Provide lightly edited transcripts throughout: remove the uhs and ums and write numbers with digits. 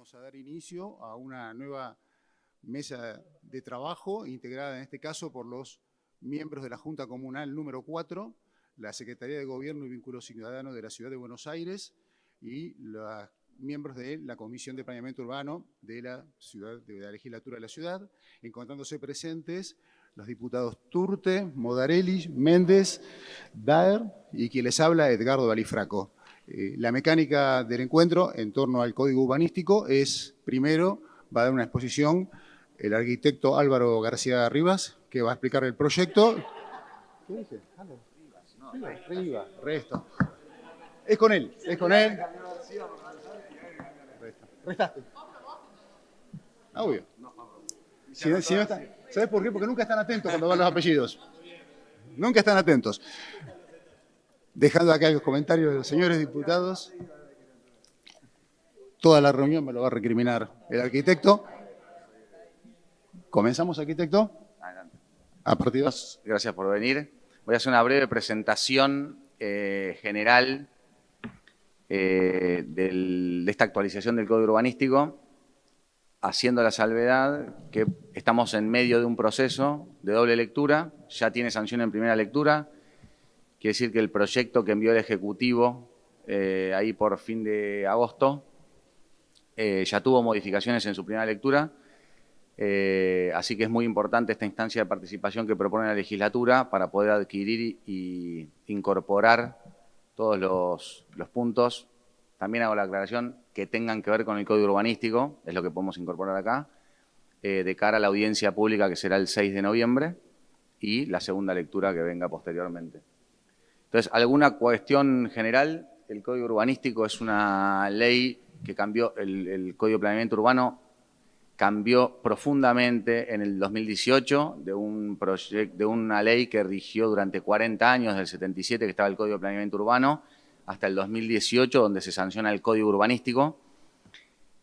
vamos a dar inicio a una nueva mesa de trabajo integrada en este caso por los miembros de la Junta Comunal número 4, la Secretaría de Gobierno y Vínculos Ciudadanos de la Ciudad de Buenos Aires y los miembros de la Comisión de Planeamiento Urbano de la Legislatura de la Ciudad, encontrándose presentes los diputados Turte, Modarelli, Méndez, Daer y quien les habla, Edgardo Balifraco. La mecánica del encuentro en torno al código urbanístico es, primero, va a dar una exposición el arquitecto Álvaro García Rivas, que va a explicar el proyecto. ¿Qué dice? Rivas, resto. Es con él, es con él. Restaste. Obvio. Si no está, ¿sabes por qué? Porque nunca están atentos cuando van los apellidos. Nunca están atentos. Dejando acá los comentarios de los señores diputados. Toda la reunión me lo va a recriminar el arquitecto. ¿Comenzamos, arquitecto? Adelante. A partir de... Gracias por venir. Voy a hacer una breve presentación general de esta actualización del Código Urbanístico, haciendo la salvedad que estamos en medio de un proceso de doble lectura, ya tiene sanción en primera lectura, quiere decir que el proyecto que envió el Ejecutivo ahí por fin de agosto ya tuvo modificaciones en su primera lectura, así que es muy importante esta instancia de participación que propone la legislatura para poder adquirir y incorporar todos los puntos. También hago la aclaración que tengan que ver con el Código Urbanístico, es lo que podemos incorporar acá, de cara a la audiencia pública que será el 6 de noviembre y la segunda lectura que venga posteriormente. Entonces, alguna cuestión general. El Código Urbanístico es una ley que cambió, el Código de Planeamiento Urbano cambió profundamente en el 2018 de una ley que rigió durante 40 años, del 77 que estaba el Código de Planeamiento Urbano, hasta el 2018 donde se sanciona el Código Urbanístico.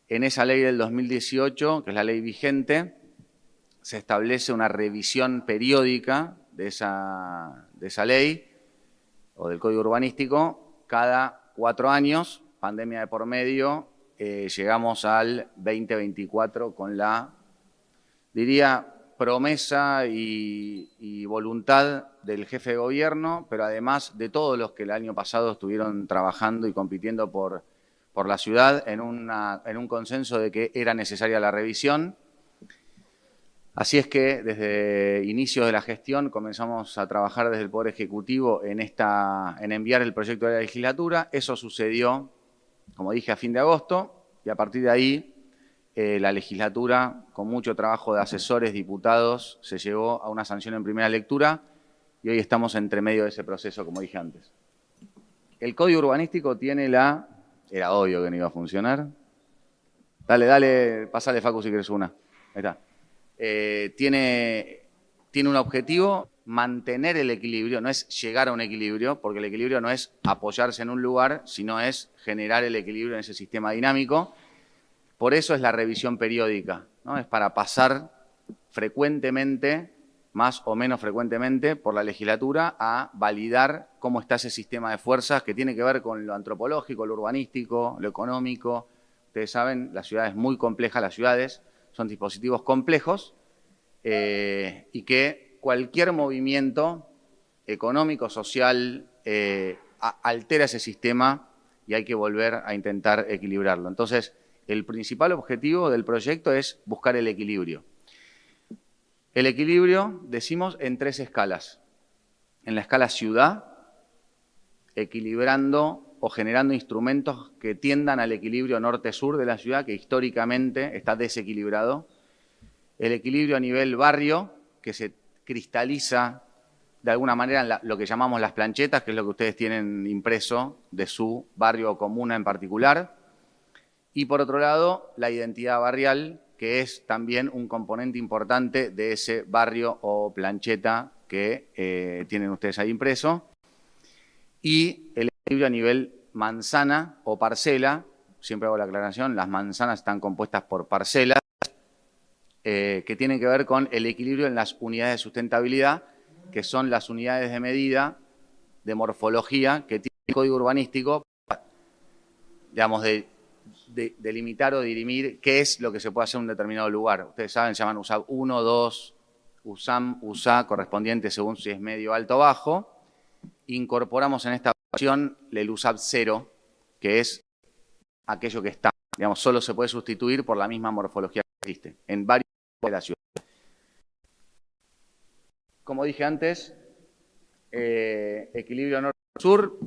En esa ley del 2018, que es la ley vigente, se establece una revisión periódica de esa ley o del Código Urbanístico cada 4 años, pandemia de por medio. Llegamos al 2024 con la, diría, promesa y voluntad del jefe de gobierno, pero además de todos los que el año pasado estuvieron trabajando y compitiendo por la ciudad en un consenso de que era necesaria la revisión. Así es que desde inicios de la gestión comenzamos a trabajar desde el Poder Ejecutivo en enviar el proyecto de la legislatura. Eso sucedió, como dije, a fin de agosto, y a partir de ahí la legislatura, con mucho trabajo de asesores, diputados, se llegó a una sanción en primera lectura y hoy estamos entre medio de ese proceso, como dije antes. El Código Urbanístico tiene era obvio que no iba a funcionar. Dale, pasale, Facu, si quieres una. Ahí está. Tiene un objetivo, mantener el equilibrio, no es llegar a un equilibrio, porque el equilibrio no es apoyarse en un lugar, sino es generar el equilibrio en ese sistema dinámico. Por eso es la revisión periódica, ¿no? Es para pasar frecuentemente, más o menos frecuentemente, por la legislatura a validar cómo está ese sistema de fuerzas que tiene que ver con lo antropológico, lo urbanístico, lo económico. Ustedes saben, la ciudad es muy compleja, las ciudades son dispositivos complejos y que cualquier movimiento económico, social, altera ese sistema y hay que volver a intentar equilibrarlo. Entonces, el principal objetivo del proyecto es buscar el equilibrio. El equilibrio, decimos, en 3 escalas. En la escala ciudad, equilibrando o generando instrumentos que tiendan al equilibrio norte-sur de la ciudad, que históricamente está desequilibrado. El equilibrio a nivel barrio, que se cristaliza de alguna manera en lo que llamamos las planchetas, que es lo que ustedes tienen impreso de su barrio o comuna en particular. Y por otro lado, la identidad barrial, que es también un componente importante de ese barrio o plancheta que tienen ustedes ahí impreso. Y el equilibrio a nivel manzana o parcela, siempre hago la aclaración, las manzanas están compuestas por parcelas, que tienen que ver con el equilibrio en las unidades de sustentabilidad, que son las unidades de medida de morfología que tiene el Código Urbanístico, digamos, de delimitar o dirimir qué es lo que se puede hacer en un determinado lugar. Ustedes saben, se llaman USAB 1, 2, USAM, USA, correspondiente según si es medio, alto o bajo. Incorporamos en esta versión el USAB 0, que es aquello que está, digamos, solo se puede sustituir por la misma morfología que existe en varios de la ciudad. Como dije antes, equilibrio norte-sur,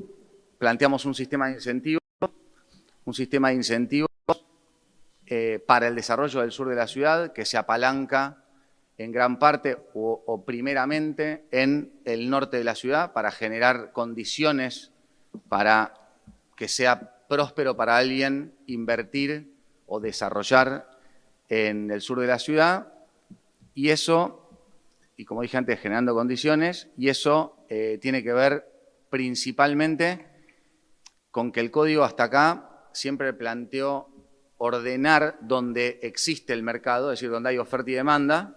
planteamos un sistema de incentivos para el desarrollo del sur de la ciudad que se apalanca en gran parte o primeramente en el norte de la ciudad para generar condiciones para que sea próspero para alguien invertir o desarrollar en el sur de la ciudad, y eso, y como dije antes, generando condiciones, y eso tiene que ver principalmente con que el código hasta acá siempre planteó ordenar donde existe el mercado, es decir, donde hay oferta y demanda,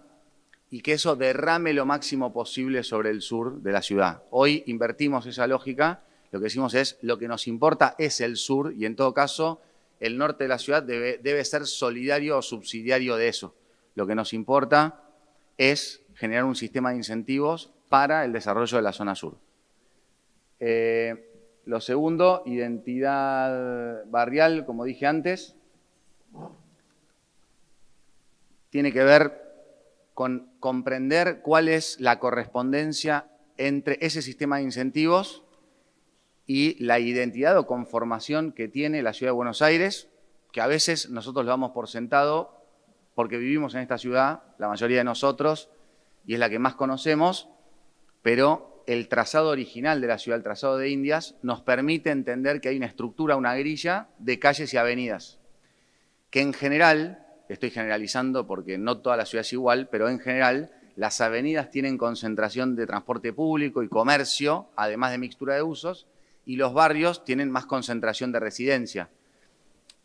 y que eso derrame lo máximo posible sobre el sur de la ciudad. Hoy invertimos esa lógica, lo que decimos es, lo que nos importa es el sur, y en todo caso, el norte de la ciudad debe ser solidario o subsidiario de eso. Lo que nos importa es generar un sistema de incentivos para el desarrollo de la zona sur. Lo segundo, identidad barrial, como dije antes, tiene que ver con comprender cuál es la correspondencia entre ese sistema de incentivos y la identidad o conformación que tiene la Ciudad de Buenos Aires, que a veces nosotros lo damos por sentado porque vivimos en esta ciudad, la mayoría de nosotros, y es la que más conocemos, pero el trazado original de la ciudad, el trazado de Indias, nos permite entender que hay una estructura, una grilla de calles y avenidas, que en general, estoy generalizando porque no toda la ciudad es igual, pero en general las avenidas tienen concentración de transporte público y comercio, además de mixtura de usos, y los barrios tienen más concentración de residencia.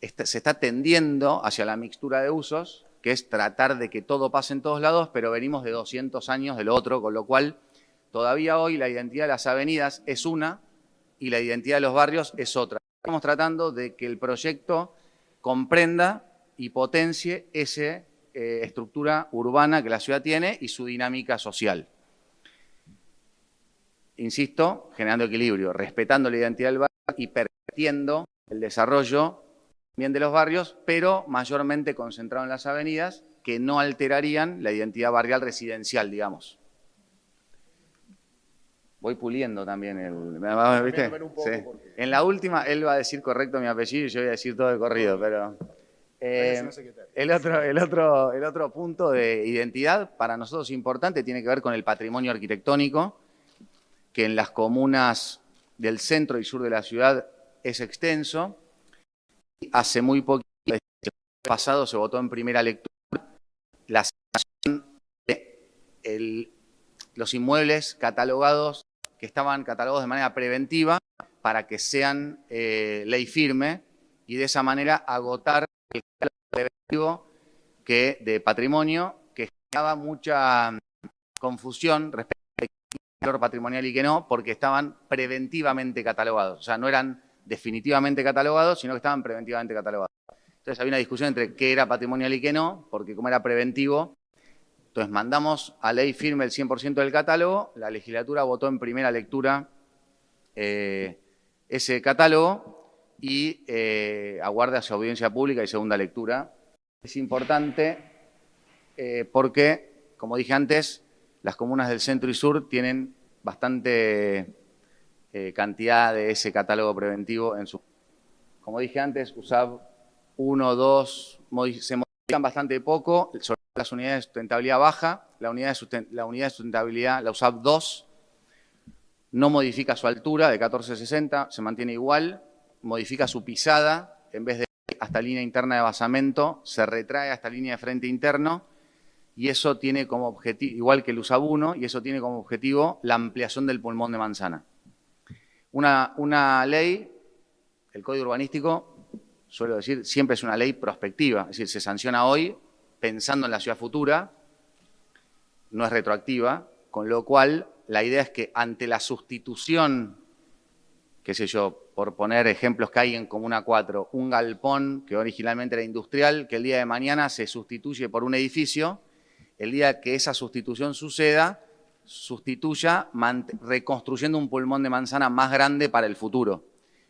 Se está tendiendo hacia la mixtura de usos, que es tratar de que todo pase en todos lados, pero venimos de 200 años de lo otro, con lo cual todavía hoy la identidad de las avenidas es una y la identidad de los barrios es otra. Estamos tratando de que el proyecto comprenda y potencie esa estructura urbana que la ciudad tiene y su dinámica social. Insisto, generando equilibrio, respetando la identidad del barrio y permitiendo el desarrollo bien de los barrios, pero mayormente concentrado en las avenidas, que no alterarían la identidad barrial residencial, digamos. Voy puliendo también ¿viste? Sí. En la última, él va a decir correcto mi apellido y yo voy a decir todo de corrido, pero... el otro punto de identidad para nosotros importante tiene que ver con el patrimonio arquitectónico, que en las comunas del centro y sur de la ciudad es extenso. Hace muy poquito, el pasado, se votó en primera lectura la sanción de los inmuebles catalogados, que estaban catalogados de manera preventiva para que sean ley firme y de esa manera agotar el catálogo preventivo de patrimonio, que generaba mucha confusión respecto al valor patrimonial y que no, porque estaban preventivamente catalogados. O sea, no eran definitivamente catalogados, sino que estaban preventivamente catalogados. Entonces había una discusión entre qué era patrimonial y qué no, porque como era preventivo, entonces mandamos a ley firme el 100% del catálogo, la legislatura votó en primera lectura ese catálogo y aguarda su audiencia pública y segunda lectura. Es importante porque, como dije antes, las comunas del centro y sur tienen bastante cantidad de ese catálogo preventivo en su... Como dije antes, USAB 1, 2 se modifican bastante poco, sobre las unidades de sustentabilidad baja, la unidad de sustentabilidad, la USAB 2, no modifica su altura de 14,60, se mantiene igual, modifica su pisada, en vez de hasta línea interna de basamento, se retrae hasta línea de frente interno, y eso tiene como objetivo, igual que el USAB 1, y eso tiene como objetivo la ampliación del pulmón de manzana. Una ley, el Código Urbanístico, suelo decir, siempre es una ley prospectiva, es decir, se sanciona hoy pensando en la ciudad futura, no es retroactiva, con lo cual la idea es que ante la sustitución, qué sé yo, por poner ejemplos que hay en Comuna 4, un galpón que originalmente era industrial, que el día de mañana se sustituye por un edificio, el día que esa sustitución suceda, sustituya reconstruyendo un pulmón de manzana más grande para el futuro.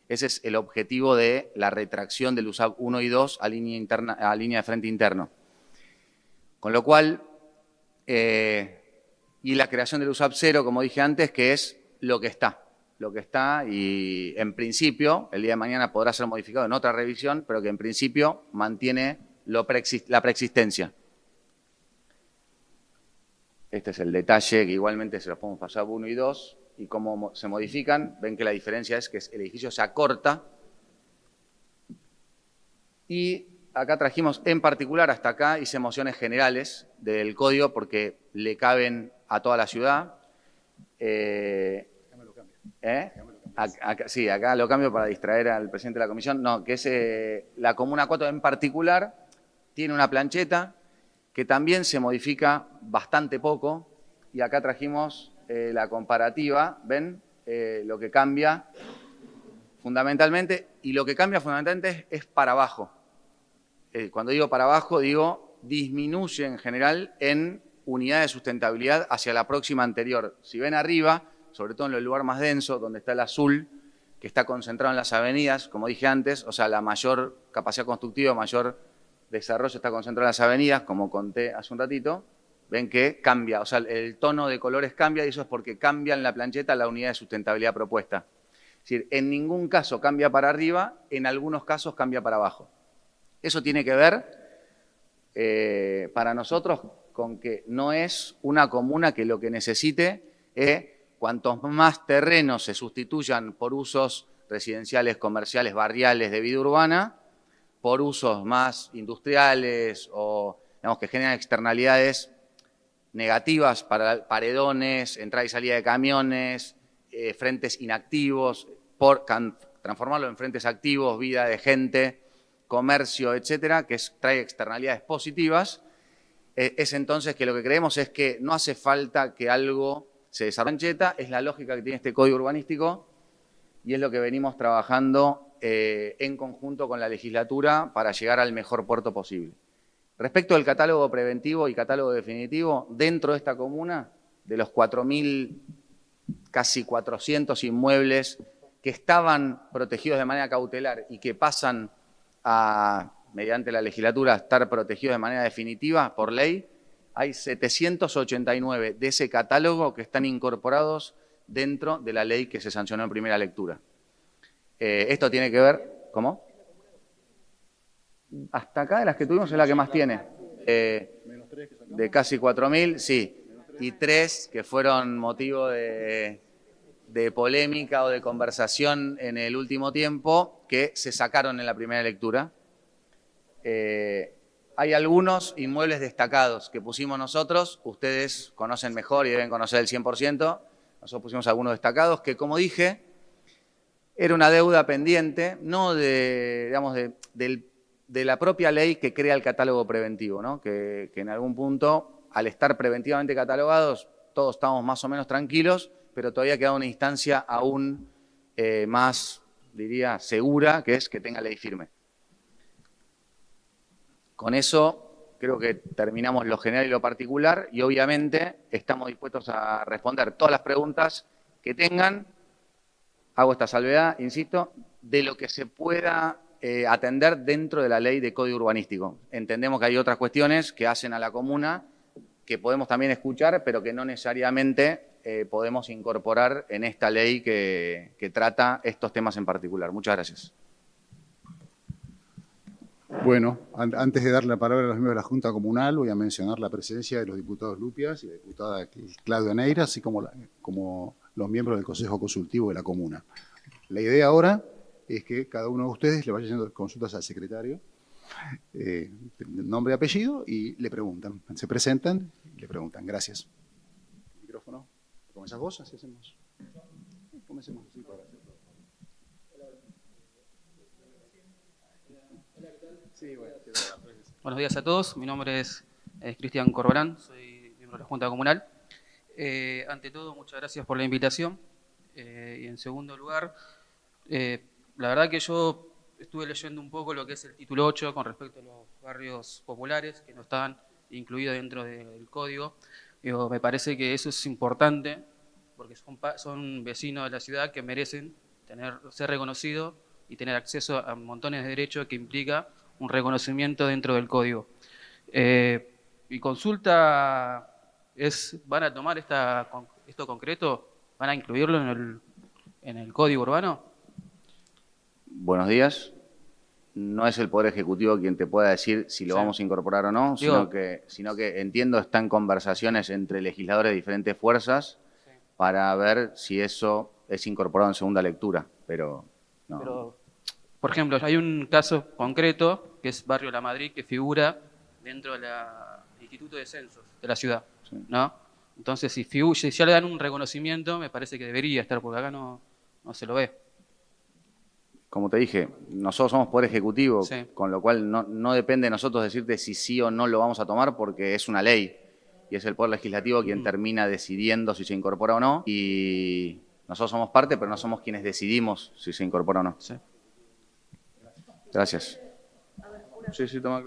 Ese es el objetivo de la retracción del USAP 1 y 2 a línea de frente interno. Con lo cual, y la creación del USAP 0, como dije antes, que es lo que está y en principio, el día de mañana podrá ser modificado en otra revisión, pero que en principio mantiene la preexistencia. Este es el detalle, que igualmente se los podemos pasar 1 y 2, y cómo se modifican. Ven que la diferencia es que el edificio se acorta. Y acá trajimos en particular, hasta acá, hice mociones generales del código porque le caben a toda la ciudad. Sí, acá lo cambio para distraer al presidente de la comisión. No, que es la Comuna 4 en particular, tiene una plancheta que también se modifica bastante poco. Y acá trajimos la comparativa, ¿ven? Lo que cambia fundamentalmente, y lo que cambia fundamentalmente es para abajo. Cuando digo para abajo, digo disminuye en general en unidad de sustentabilidad hacia la próxima anterior. Si ven arriba, sobre todo en el lugar más denso, donde está el azul, que está concentrado en las avenidas, como dije antes, o sea, la mayor capacidad constructiva, mayor desarrollo está concentrado en las avenidas, como conté hace un ratito, ven que cambia, o sea, el tono de colores cambia y eso es porque cambia en la plancheta la unidad de sustentabilidad propuesta. Es decir, en ningún caso cambia para arriba, en algunos casos cambia para abajo. Eso tiene que ver, para nosotros, con que no es una comuna que lo que necesite es cuantos más terrenos se sustituyan por usos residenciales, comerciales, barriales de vida urbana, por usos más industriales o digamos, que generan externalidades negativas para paredones, entrada y salida de camiones, frentes inactivos, transformarlo en frentes activos, vida de gente, comercio, etcétera, que trae externalidades positivas. Es entonces que lo que creemos es que no hace falta que algo se desarrolle, es la lógica que tiene este código urbanístico y es lo que venimos trabajando en conjunto con la legislatura para llegar al mejor puerto posible. Respecto al catálogo preventivo y catálogo definitivo, dentro de esta comuna, de los 4.000, casi 400 inmuebles que estaban protegidos de manera cautelar y que pasan a, mediante la legislatura, a estar protegidos de manera definitiva por ley, hay 789 de ese catálogo que están incorporados dentro de la ley que se sancionó en primera lectura. Esto tiene que ver... ¿Cómo? Hasta acá de las que tuvimos es la que más tiene. De casi 4.000, sí. Y 3 que fueron motivo de polémica o de conversación en el último tiempo que se sacaron en la primera lectura. Hay algunos inmuebles destacados que pusimos nosotros, ustedes conocen mejor y deben conocer el 100%, nosotros pusimos algunos destacados que, como dije, era una deuda pendiente, no de la propia ley que crea el catálogo preventivo, ¿no? que en algún punto, al estar preventivamente catalogados, todos estamos más o menos tranquilos, pero todavía queda una instancia aún más, diría, segura, que es que tenga ley firme. Con eso creo que terminamos lo general y lo particular y obviamente estamos dispuestos a responder todas las preguntas que tengan. Hago esta salvedad, insisto, de lo que se pueda atender dentro de la ley de código urbanístico. Entendemos que hay otras cuestiones que hacen a la comuna que podemos también escuchar, pero que no necesariamente podemos incorporar en esta ley que trata estos temas en particular. Muchas gracias. Bueno, antes de darle la palabra a los miembros de la Junta Comunal, voy a mencionar la presencia de los diputados Lupias y la diputada Claudia Neira, así como los miembros del Consejo Consultivo de la Comuna. La idea ahora es que cada uno de ustedes le vaya haciendo consultas al secretario, nombre y apellido, y le preguntan. Se presentan y le preguntan. Gracias. ¿Micrófono? ¿Comenzás vos? Así hacemos. Comencemos así para hacerlo. Buenos días a todos, mi nombre es Cristian Corbalán, soy miembro de la Junta Comunal. Ante todo, muchas gracias por la invitación y en segundo lugar, la verdad que yo estuve leyendo un poco lo que es el título 8 con respecto a los barrios populares que no estaban incluidos dentro del código. Digo, me parece que eso es importante porque son vecinos de la ciudad que merecen ser reconocidos y tener acceso a montones de derechos que implica un reconocimiento dentro del código. Mi consulta es, ¿van a tomar esto concreto? ¿Van a incluirlo en el código urbano? Buenos días. No es el Poder Ejecutivo quien te pueda decir si lo vamos a incorporar o no, sino que entiendo está en conversaciones entre legisladores de diferentes fuerzas para ver si eso es incorporado en segunda lectura, pero no. Pero, por ejemplo, hay un caso concreto que es Barrio La Madrid que figura dentro del Instituto de Censos de la ciudad, ¿no? Entonces, si ya le dan un reconocimiento, me parece que debería estar, porque acá no se lo ve. Como te dije, nosotros somos Poder Ejecutivo, con lo cual no depende de nosotros decirte si sí o no lo vamos a tomar porque es una ley y es el Poder Legislativo quien termina decidiendo si se incorpora o no y nosotros somos parte, pero no somos quienes decidimos si se incorpora o no. Sí. Gracias. Sí, toma.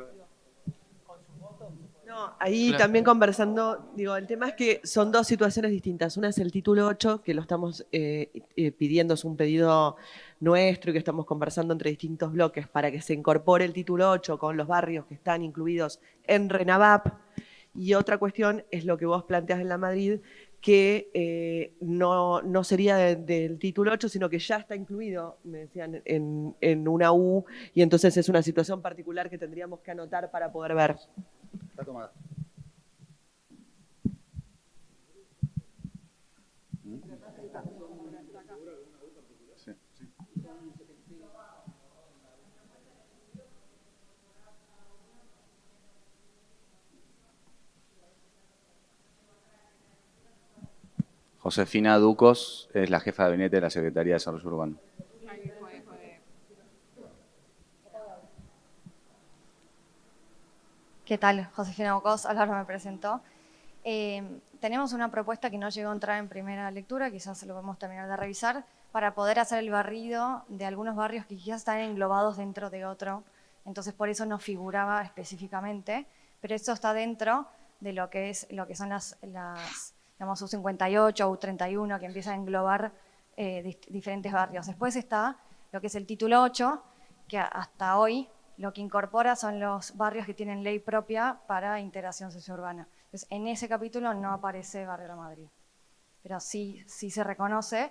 No, ahí también conversando, digo, el tema es que son dos situaciones distintas. Una es el título 8, que lo estamos pidiendo, es un pedido nuestro y que estamos conversando entre distintos bloques para que se incorpore el título 8 con los barrios que están incluidos en RENAVAP. Y otra cuestión es lo que vos planteás en La Madrid, que no sería del título 8, sino que ya está incluido, me decían, en una U, y entonces es una situación particular que tendríamos que anotar para poder ver. Está tomada. Josefina Ducos es la jefa de gabinete de la Secretaría de Desarrollo Urbano. ¿Qué tal? Josefina Ducos, Álvaro me presentó. Tenemos una propuesta que no llegó a entrar en primera lectura, quizás lo vamos a terminar de revisar, para poder hacer el barrido de algunos barrios que quizás están englobados dentro de otro. Entonces, por eso no figuraba específicamente, pero eso está dentro de lo que son las digamos, U58 o U31, que empieza a englobar diferentes barrios. Después está lo que es el título 8, que hasta hoy lo que incorpora son los barrios que tienen ley propia para integración sociourbana. Entonces, en ese capítulo no aparece Barrio La Madrid, pero sí se reconoce,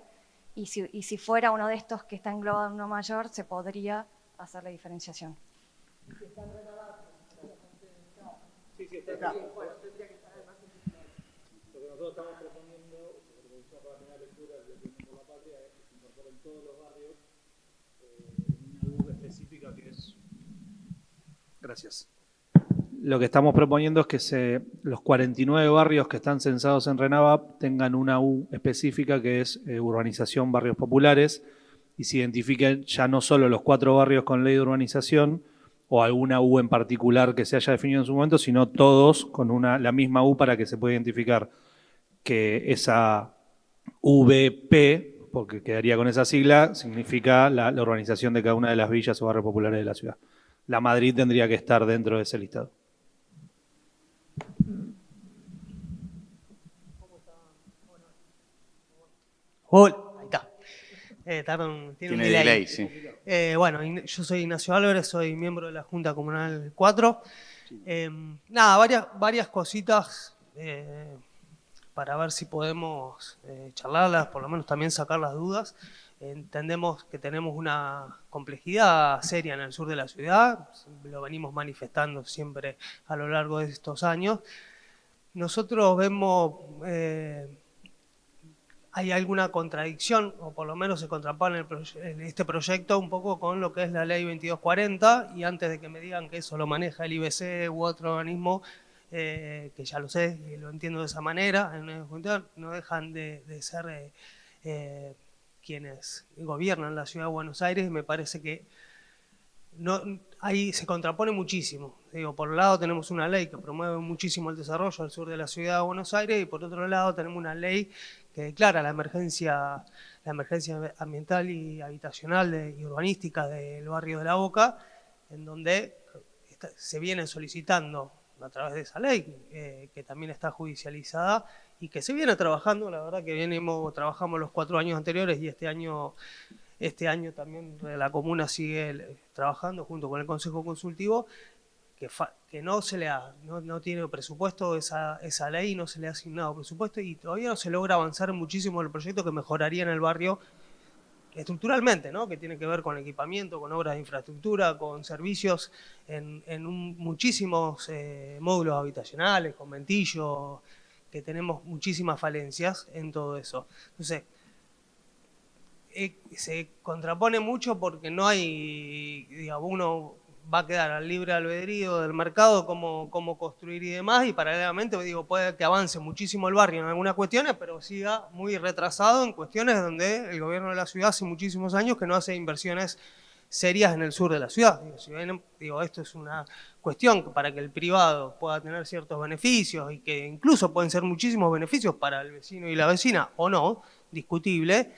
y si fuera uno de estos que está englobado en uno mayor, se podría hacer la diferenciación. Sí, está. Lo que nosotros estamos proponiendo, lo que hicimos para la primera lectura del Movimiento por la Patria, es que se incorporen todos los barrios en una U específica que es... Gracias. Lo que estamos proponiendo es que los 49 barrios que están censados en RENAVAP tengan una U específica que es urbanización barrios populares y se identifiquen ya no solo los 4 barrios con ley de urbanización o alguna U en particular que se haya definido en su momento, sino todos con la misma U para que se pueda identificar que esa VP, porque quedaría con esa sigla, significa la urbanización de cada una de las villas o barrios populares de la ciudad. La Madrid tendría que estar dentro de ese listado. Hola, ahí está. Tiene un delay, sí. Bueno, yo soy Ignacio Álvarez, soy miembro de la Junta Comunal 4. Nada, varias cositas para ver si podemos charlarlas, por lo menos también sacar las dudas. Entendemos que tenemos una complejidad seria en el sur de la ciudad, lo venimos manifestando siempre a lo largo de estos años. Nosotros vemos, hay alguna contradicción, o por lo menos se contrapone en este proyecto un poco con lo que es la ley 2240, y antes de que me digan que eso lo maneja el IBC u otro organismo, que ya lo sé y lo entiendo de esa manera, no dejan de ser quienes gobiernan la ciudad de Buenos Aires, y me parece que ahí se contrapone muchísimo. Digo, por un lado tenemos una ley que promueve muchísimo el desarrollo al sur de la ciudad de Buenos Aires y por otro lado tenemos una ley declara la emergencia ambiental y habitacional y urbanística del barrio de La Boca, en donde se viene solicitando a través de esa ley, que también está judicializada y que se viene trabajando. La verdad que trabajamos los 4 años anteriores y este año también la comuna sigue trabajando junto con el Consejo Consultivo, que no tiene presupuesto esa ley, no se le ha asignado presupuesto y todavía no se logra avanzar muchísimo en el proyecto que mejoraría en el barrio estructuralmente, ¿no? Que tiene que ver con equipamiento, con obras de infraestructura, con servicios en muchísimos módulos habitacionales, conventillos, que tenemos muchísimas falencias en todo eso. Entonces, se contrapone mucho porque no hay, digamos, uno va a quedar al libre albedrío del mercado cómo construir y demás, y paralelamente, digo, puede que avance muchísimo el barrio en algunas cuestiones, pero siga muy retrasado en cuestiones donde el gobierno de la ciudad hace muchísimos años que no hace inversiones serias en el sur de la ciudad. Esto es una cuestión que para que el privado pueda tener ciertos beneficios y que incluso pueden ser muchísimos beneficios para el vecino y la vecina, o no, discutible,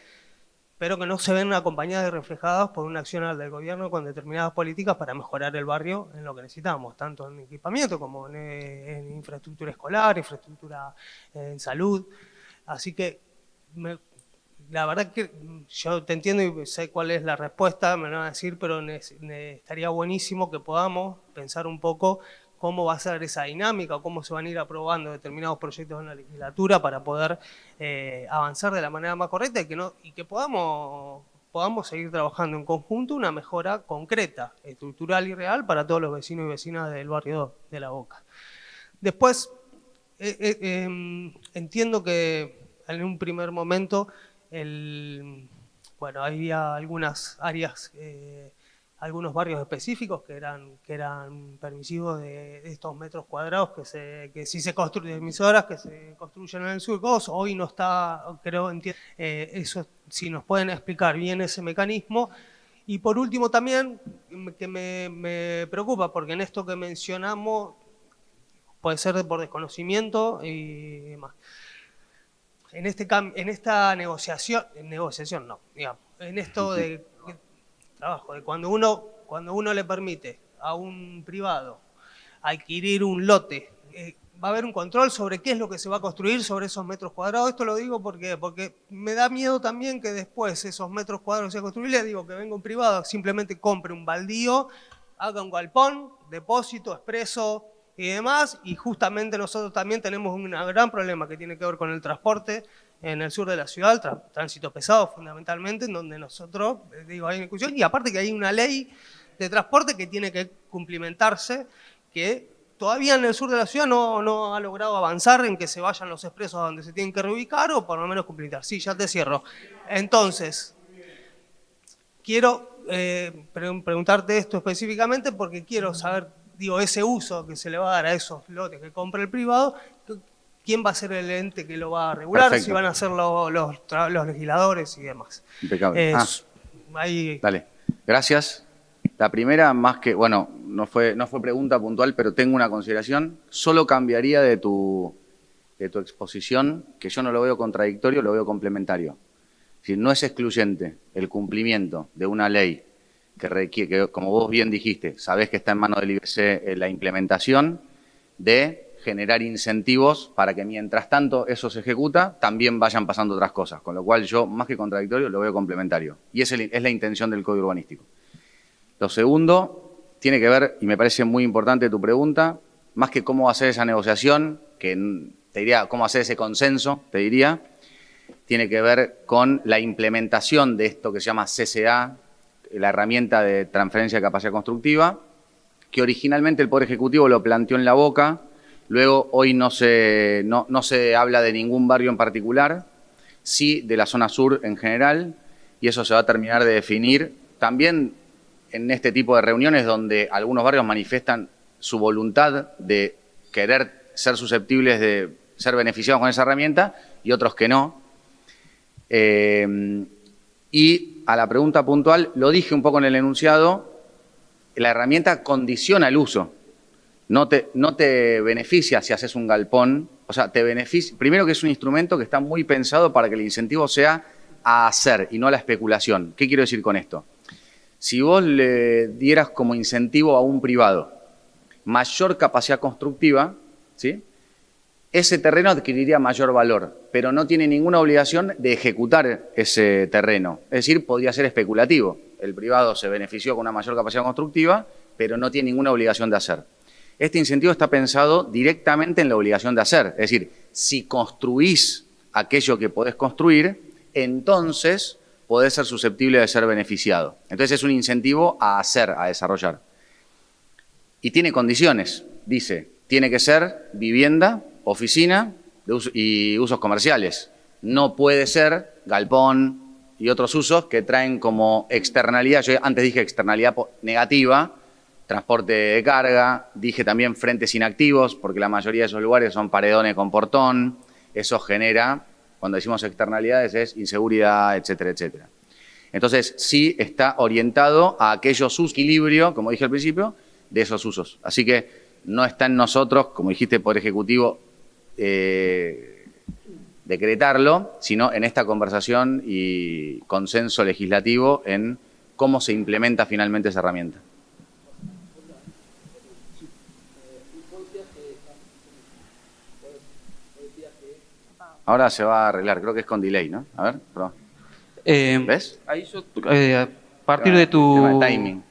pero que no se ven acompañadas y reflejadas por una acción del gobierno con determinadas políticas para mejorar el barrio en lo que necesitamos, tanto en equipamiento como en infraestructura escolar, infraestructura en salud. Así que la verdad que yo te entiendo y sé cuál es la respuesta, me lo van a decir, pero estaría buenísimo que podamos pensar un poco cómo va a ser esa dinámica, o cómo se van a ir aprobando determinados proyectos en la legislatura para poder avanzar de la manera más correcta y que podamos seguir trabajando en conjunto una mejora concreta, estructural y real para todos los vecinos y vecinas del barrio de La Boca. Después, entiendo que en un primer momento había algunas áreas, algunos barrios específicos que eran permisivos de estos metros cuadrados que si se construyen, emisoras que se construyen en el sur, hoy no está, creo, eso si nos pueden explicar bien ese mecanismo. Y por último también, que me preocupa, porque en esto que mencionamos puede ser por desconocimiento y demás. En esta negociación no, digamos, en esto de trabajo, de cuando uno le permite a un privado adquirir un lote, va a haber un control sobre qué es lo que se va a construir sobre esos metros cuadrados. Esto lo digo porque me da miedo también que después esos metros cuadrados se construyan, les digo que venga un privado, simplemente compre un baldío, haga un galpón, depósito, expreso y demás, y justamente nosotros también tenemos un gran problema que tiene que ver con el transporte en el sur de la ciudad, el tránsito pesado fundamentalmente, en donde nosotros, hay una discusión, y aparte que hay una ley de transporte que tiene que cumplimentarse, que todavía en el sur de la ciudad no ha logrado avanzar en que se vayan los expresos a donde se tienen que reubicar, o por lo menos cumplimentar. Sí, ya te cierro. Entonces, quiero preguntarte esto específicamente porque quiero saber, ese uso que se le va a dar a esos lotes que compra el privado, ¿quién va a ser el ente que lo va a regular? Perfecto. Si van a ser los legisladores y demás. Impecable. Dale, gracias. La primera, más que, no fue pregunta puntual, pero tengo una consideración. Solo cambiaría de tu exposición, que yo no lo veo contradictorio, lo veo complementario. Es decir, no es excluyente el cumplimiento de una ley que requiere, que como vos bien dijiste, sabés que está en manos del IBC la implementación de generar incentivos para que mientras tanto eso se ejecuta, también vayan pasando otras cosas. Con lo cual yo, más que contradictorio, lo veo complementario. Y es la intención del Código Urbanístico. Lo segundo tiene que ver, y me parece muy importante tu pregunta, más que cómo hacer esa negociación, que te diría cómo hacer ese consenso, te diría, tiene que ver con la implementación de esto que se llama CCA, la herramienta de transferencia de capacidad constructiva, que originalmente el Poder Ejecutivo lo planteó en La Boca. Luego, hoy no se habla de ningún barrio en particular, sí de la zona sur en general, y eso se va a terminar de definir también en este tipo de reuniones donde algunos barrios manifiestan su voluntad de querer ser susceptibles de ser beneficiados con esa herramienta y otros que no. Y a la pregunta puntual, lo dije un poco en el enunciado, la herramienta condiciona el uso. no te beneficia si haces un galpón, o sea, te beneficia, primero que es un instrumento que está muy pensado para que el incentivo sea a hacer y no a la especulación. ¿Qué quiero decir con esto? Si vos le dieras como incentivo a un privado mayor capacidad constructiva, ¿sí?, ese terreno adquiriría mayor valor, pero no tiene ninguna obligación de ejecutar ese terreno. Es decir, podría ser especulativo. El privado se benefició con una mayor capacidad constructiva, pero no tiene ninguna obligación de hacer. Este incentivo está pensado directamente en la obligación de hacer. Es decir, si construís aquello que podés construir, entonces podés ser susceptible de ser beneficiado. Entonces es un incentivo a hacer, a desarrollar. Y tiene condiciones. Dice, tiene que ser vivienda, oficina y usos comerciales. No puede ser galpón y otros usos que traen como externalidad, yo antes dije externalidad negativa, transporte de carga, dije también frentes inactivos, porque la mayoría de esos lugares son paredones con portón, eso genera, cuando decimos externalidades, es inseguridad, etcétera, etcétera. Entonces, sí está orientado a aquellos usos, equilibrio, como dije al principio, de esos usos. Así que no está en nosotros, como dijiste, Poder Ejecutivo, decretarlo, sino en esta conversación y consenso legislativo en cómo se implementa finalmente esa herramienta. Ahora se va a arreglar, creo que es con delay, ¿no? A ver, perdón. ¿Ves? Ahí yo, a partir de tu... timing.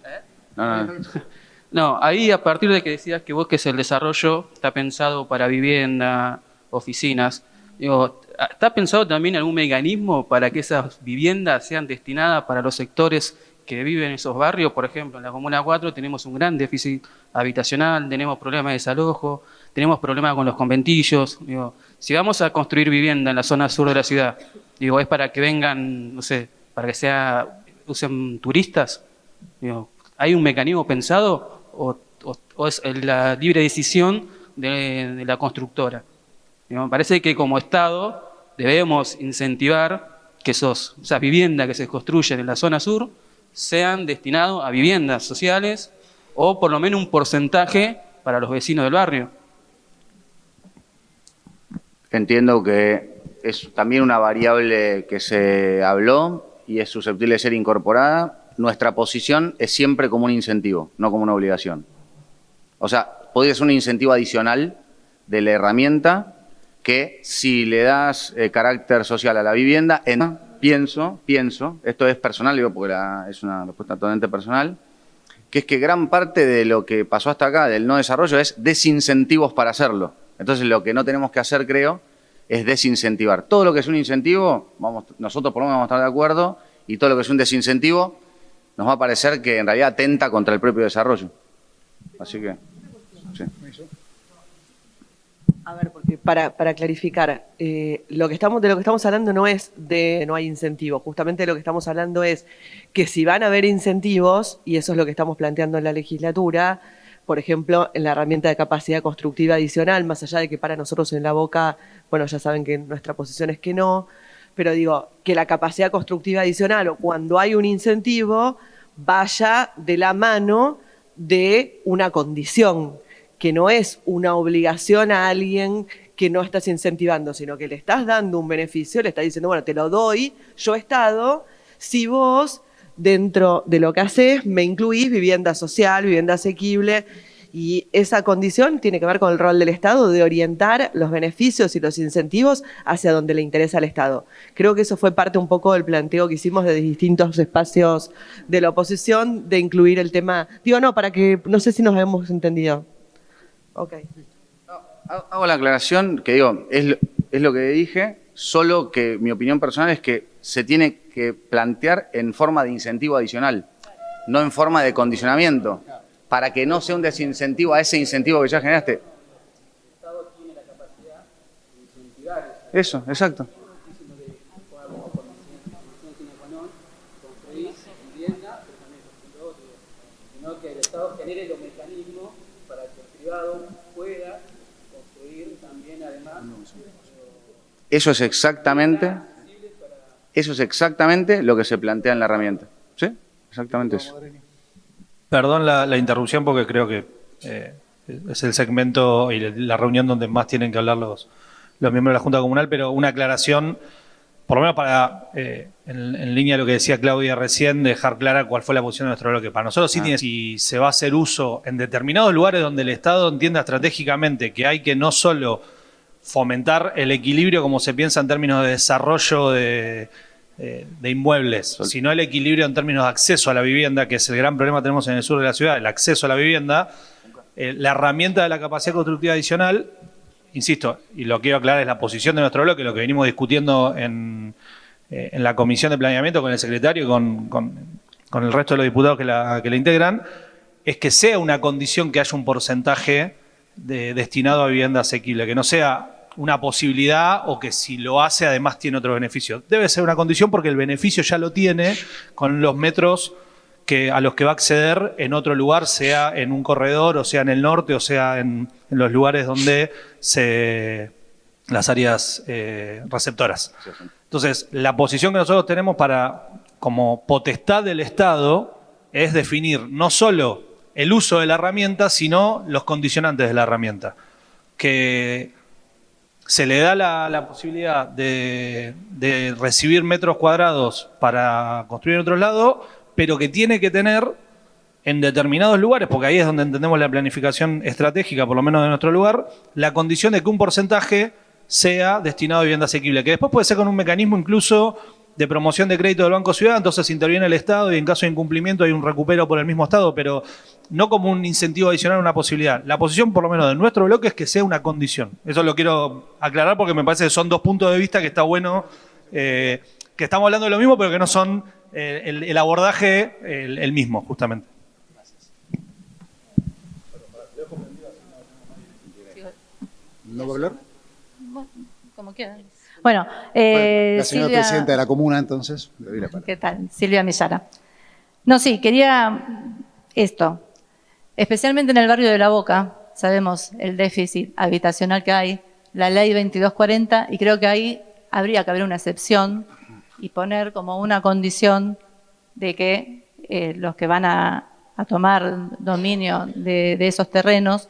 No, ahí a partir de que decías que vos que es el desarrollo, está pensado para vivienda, oficinas, digo, ¿está pensado también algún mecanismo para que esas viviendas sean destinadas para los sectores que viven en esos barrios? Por ejemplo, en la Comuna 4 tenemos un gran déficit habitacional, tenemos problemas de desalojo, tenemos problemas con los conventillos. Digo, si vamos a construir vivienda en la zona sur de la ciudad, digo, ¿es para que vengan, no sé, para que usen turistas? Digo, ¿hay un mecanismo pensado o es la libre decisión de la constructora? Digo, me parece que como Estado debemos incentivar que esas viviendas que se construyen en la zona sur sean destinadas a viviendas sociales o por lo menos un porcentaje para los vecinos del barrio. Entiendo que es también una variable que se habló y es susceptible de ser incorporada. Nuestra posición es siempre como un incentivo, no como una obligación. O sea, podría ser un incentivo adicional de la herramienta que si le das carácter social a la vivienda, pienso, esto es personal, digo, porque es una respuesta totalmente personal, que es que gran parte de lo que pasó hasta acá, del no desarrollo, es desincentivos para hacerlo. Entonces, lo que no tenemos que hacer, creo, es desincentivar. Todo lo que es un incentivo, nosotros por lo menos vamos a estar de acuerdo, y todo lo que es un desincentivo, nos va a parecer que en realidad atenta contra el propio desarrollo. Así que, sí. A ver, porque para clarificar, de lo que estamos hablando no es de no hay incentivos, justamente de lo que estamos hablando es que si van a haber incentivos, y eso es lo que estamos planteando en la legislatura, por ejemplo, en la herramienta de capacidad constructiva adicional, más allá de que para nosotros en la Boca, bueno, ya saben que nuestra posición es que no, pero digo, que la capacidad constructiva adicional o cuando hay un incentivo vaya de la mano de una condición, que no es una obligación a alguien que no estás incentivando, sino que le estás dando un beneficio, le estás diciendo, bueno, te lo doy, yo Estado, si vos dentro de lo que haces me incluís vivienda social, vivienda asequible, y esa condición tiene que ver con el rol del Estado de orientar los beneficios y los incentivos hacia donde le interesa al Estado. Creo que eso fue parte un poco del planteo que hicimos de distintos espacios de la oposición, de incluir el tema, digo, no, para que, no sé si nos hemos entendido. Ok. Hago la aclaración que digo, es lo que dije, solo que mi opinión personal es que se tiene que plantear en forma de incentivo adicional, no en forma de condicionamiento, para que no sea un desincentivo a ese incentivo que ya generaste. El Estado tiene la capacidad de incentivar eso, exacto. Sino que el Estado genere los mecanismos para que el privado pueda construir también, además. Eso es exactamente lo que se plantea en la herramienta. ¿Sí? Exactamente eso. Perdón la interrupción porque creo que es el segmento y la reunión donde más tienen que hablar los miembros de la Junta Comunal, pero una aclaración, por lo menos para, en línea de lo que decía Claudia recién, dejar clara cuál fue la posición de nuestro bloque. Para nosotros sí tiene, si se va a hacer uso en determinados lugares donde el Estado entienda estratégicamente que hay que no solo fomentar el equilibrio como se piensa en términos de desarrollo de inmuebles, sino el equilibrio en términos de acceso a la vivienda, que es el gran problema que tenemos en el sur de la ciudad, el acceso a la vivienda, la herramienta de la capacidad constructiva adicional, insisto, y lo quiero aclarar, es la posición de nuestro bloque, lo que venimos discutiendo en la Comisión de Planeamiento con el secretario y con el resto de los diputados que la integran, es que sea una condición que haya un porcentaje destinado a vivienda asequible, que no sea una posibilidad o que si lo hace además tiene otro beneficio. Debe ser una condición porque el beneficio ya lo tiene con los metros a los que va a acceder en otro lugar, sea en un corredor, o sea en el norte, o sea en los lugares donde las áreas receptoras. Entonces, la posición que nosotros tenemos como potestad del Estado es definir no solo el uso de la herramienta, sino los condicionantes de la herramienta. Que se le da la posibilidad de recibir metros cuadrados para construir en otro lado, pero que tiene que tener en determinados lugares, porque ahí es donde entendemos la planificación estratégica, por lo menos de nuestro lugar, la condición de que un porcentaje sea destinado a vivienda asequible, que después puede ser con un mecanismo incluso de promoción de crédito del Banco Ciudad, entonces interviene el Estado y en caso de incumplimiento hay un recupero por el mismo Estado, pero no como un incentivo adicional, una posibilidad. La posición, por lo menos de nuestro bloque, es que sea una condición. Eso lo quiero aclarar porque me parece que son dos puntos de vista que está bueno, que estamos hablando de lo mismo, pero que no son el abordaje el mismo, justamente. ¿No va a hablar? Como quieran. Bueno, la señora Silvia, presidenta de la comuna, entonces, le doy la palabra. ¿qué tal? Silvia Millara. No, sí, quería esto. Especialmente en el barrio de La Boca, sabemos el déficit habitacional que hay, la ley 2240, y creo que ahí habría que haber una excepción y poner como una condición de que los que van a tomar dominio de esos terrenos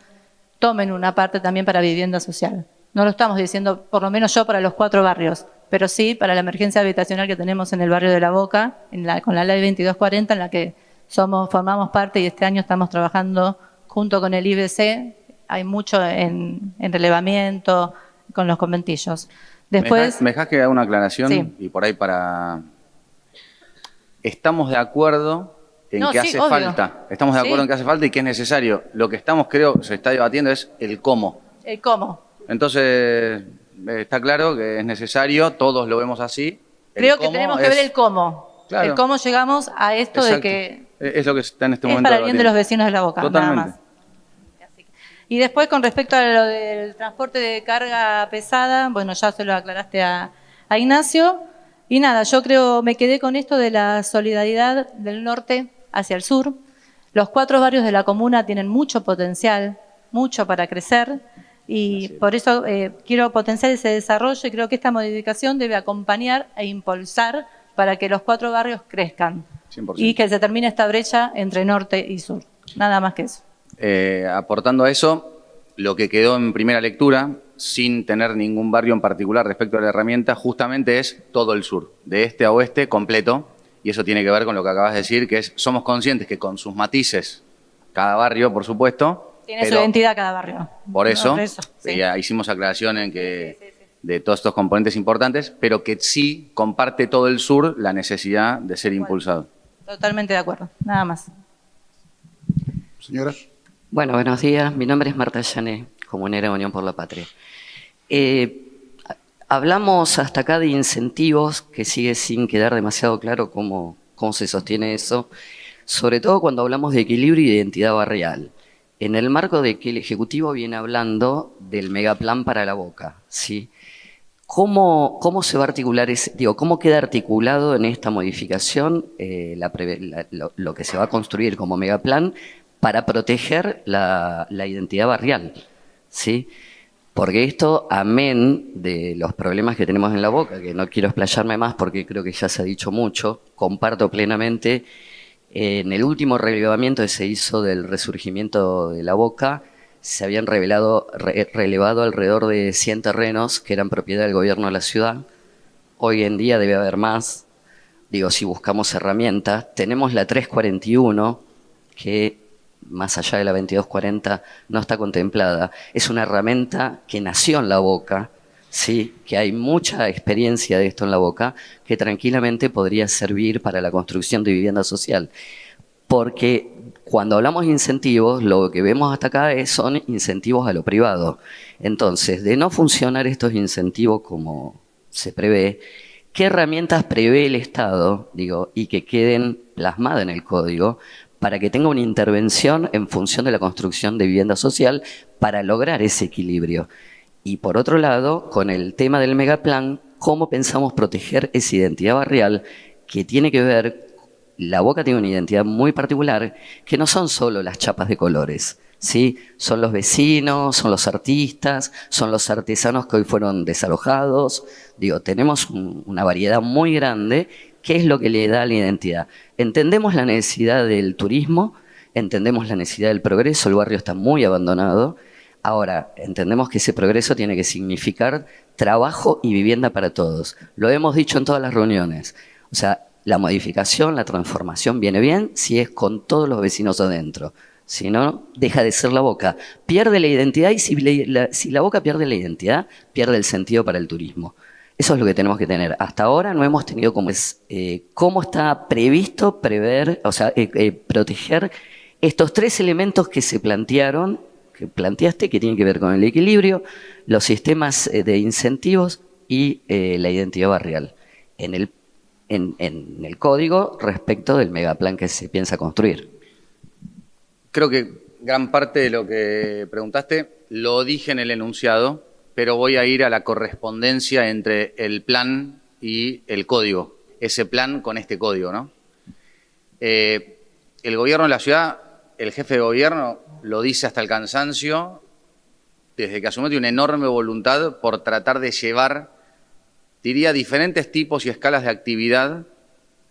tomen una parte también para vivienda social. No lo estamos diciendo, por lo menos yo, para los 4 barrios, pero sí para la emergencia habitacional que tenemos en el barrio de La Boca, con la ley 2240, en la que formamos parte y este año estamos trabajando junto con el IBC. Hay mucho en relevamiento con los conventillos. Después, ¿Me dejás que haga una aclaración? Sí. Y por ahí estamos de acuerdo en que hace obvio. falta. Estamos de acuerdo en que hace falta y que es necesario. Lo que creo, se está debatiendo es el cómo. el cómo. Entonces, está claro que es necesario, todos lo vemos así. Creo que tenemos que ver el cómo. Claro. El cómo llegamos a esto. Exacto. de que es lo que está en este es momento para el bien de los debatiendo. vecinos de La Boca, Totalmente. nada más. Y después, con respecto a lo del transporte de carga pesada, bueno, ya se lo aclaraste a Ignacio. Y nada, yo creo, me quedé con esto de la solidaridad del norte hacia el sur. Los 4 barrios de la comuna tienen mucho potencial, mucho para crecer, y por eso quiero potenciar ese desarrollo y creo que esta modificación debe acompañar e impulsar para que los 4 barrios crezcan 100%. y que se termine esta brecha entre norte y sur. Nada más que eso. Aportando a eso, lo que quedó en primera lectura, sin tener ningún barrio en particular respecto a la herramienta, justamente es todo el sur, de este a oeste, completo, y eso tiene que ver con lo que acabas de decir, que es, somos conscientes que con sus matices, cada barrio, por supuesto, Tiene su identidad cada barrio. por eso, sí. ya hicimos aclaración en que de todos estos componentes importantes, pero que sí comparte todo el sur la necesidad de ser impulsado. Totalmente de acuerdo, nada más. Señora. Bueno, buenos días. Mi nombre es Marta Llané, comunera de Unión por la Patria. Hablamos hasta acá de incentivos, que sigue sin quedar demasiado claro cómo se sostiene eso, sobre todo cuando hablamos de equilibrio y de identidad barrial. En el marco de que el Ejecutivo viene hablando del megaplan para La Boca, ¿sí? ¿Cómo se va a articular cómo queda articulado en esta modificación lo que se va a construir como megaplan para proteger la identidad barrial, ¿sí? Porque esto, amén de los problemas que tenemos en La Boca, que no quiero explayarme más porque creo que ya se ha dicho mucho, comparto plenamente, en el último relevamiento que se hizo del resurgimiento de La Boca, se habían relevado alrededor de 100 terrenos que eran propiedad del gobierno de la ciudad. Hoy en día debe haber más. Digo, si buscamos herramientas, tenemos la 341, que más allá de la 2240 no está contemplada. Es una herramienta que nació en La Boca, ¿sí? Que hay mucha experiencia de esto en La Boca, que tranquilamente podría servir para la construcción de vivienda social. Porque cuando hablamos de incentivos, lo que vemos hasta acá son incentivos a lo privado. Entonces, de no funcionar estos incentivos como se prevé, ¿qué herramientas prevé el Estado, y que queden plasmadas en el código para que tenga una intervención en función de la construcción de vivienda social para lograr ese equilibrio? Y por otro lado, con el tema del megaplan, ¿cómo pensamos proteger esa identidad barrial que tiene que ver? La Boca tiene una identidad muy particular, que no son solo las chapas de colores, ¿sí? Son los vecinos, son los artistas, son los artesanos que hoy fueron desalojados. Tenemos una variedad muy grande. ¿Qué es lo que le da la identidad? Entendemos la necesidad del turismo, entendemos la necesidad del progreso, el barrio está muy abandonado. Ahora, entendemos que ese progreso tiene que significar trabajo y vivienda para todos. Lo hemos dicho en todas las reuniones. O sea, la modificación, la transformación viene bien si es con todos los vecinos adentro. Si no, deja de ser La Boca. Pierde la identidad y si la Boca pierde la identidad, pierde el sentido para el turismo. Eso es lo que tenemos que tener. Hasta ahora no hemos tenido cómo está previsto proteger estos tres elementos que se plantearon, que planteaste, que tienen que ver con el equilibrio, los sistemas de incentivos y la identidad barrial en el código respecto del megaplan que se piensa construir. Creo que gran parte de lo que preguntaste lo dije en el enunciado, pero voy a ir a la correspondencia entre el plan y el código, ese plan con este código, ¿no? El gobierno de la ciudad, el jefe de gobierno, lo dice hasta el cansancio, desde que asumió tiene una enorme voluntad por tratar de llevar, diría, diferentes tipos y escalas de actividad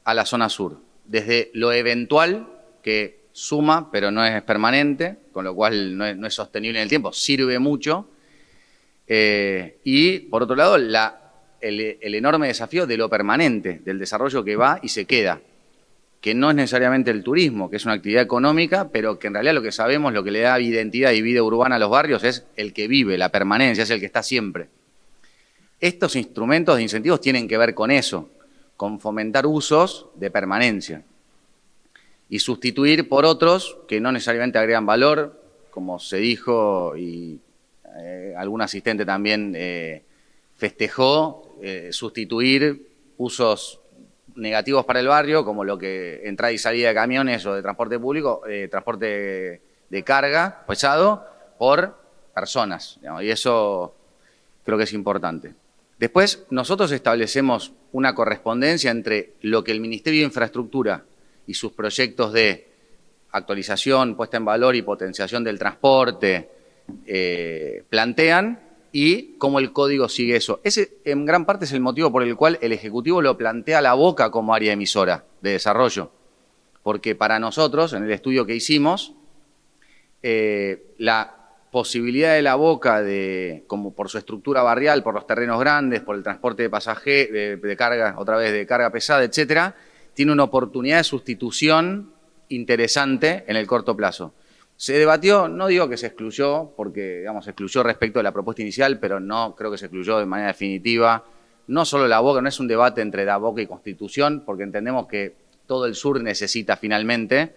a la zona sur. Desde lo eventual, que suma, pero no es permanente, con lo cual no es sostenible en el tiempo, sirve mucho. Y, por otro lado, el enorme desafío de lo permanente, del desarrollo que va y se queda, que no es necesariamente el turismo, que es una actividad económica, pero que en realidad lo que sabemos, lo que le da identidad y vida urbana a los barrios es el que vive, la permanencia, es el que está siempre. Estos instrumentos de incentivos tienen que ver con eso, con fomentar usos de permanencia y sustituir por otros que no necesariamente agregan valor, como se dijo y algún asistente también festejó, sustituir usos negativos para el barrio, como lo que entrada y salida de camiones o de transporte público, transporte de carga pesado, por personas, digamos, y eso creo que es importante. Después, nosotros establecemos una correspondencia entre lo que el Ministerio de Infraestructura y sus proyectos de actualización, puesta en valor y potenciación del transporte plantean y cómo el código sigue eso. Ese, en gran parte, es el motivo por el cual el Ejecutivo lo plantea a La Boca como área emisora de desarrollo. Porque para nosotros, en el estudio que hicimos, la posibilidad de La Boca, como por su estructura barrial, por los terrenos grandes, por el transporte de pasajeros, de carga, otra vez de carga pesada, etcétera, tiene una oportunidad de sustitución interesante en el corto plazo. Se debatió, no digo que se excluyó, porque digamos, se excluyó respecto a la propuesta inicial, pero no creo que se excluyó de manera definitiva. No solo La Boca, no es un debate entre La Boca y Constitución, porque entendemos que todo el sur necesita finalmente,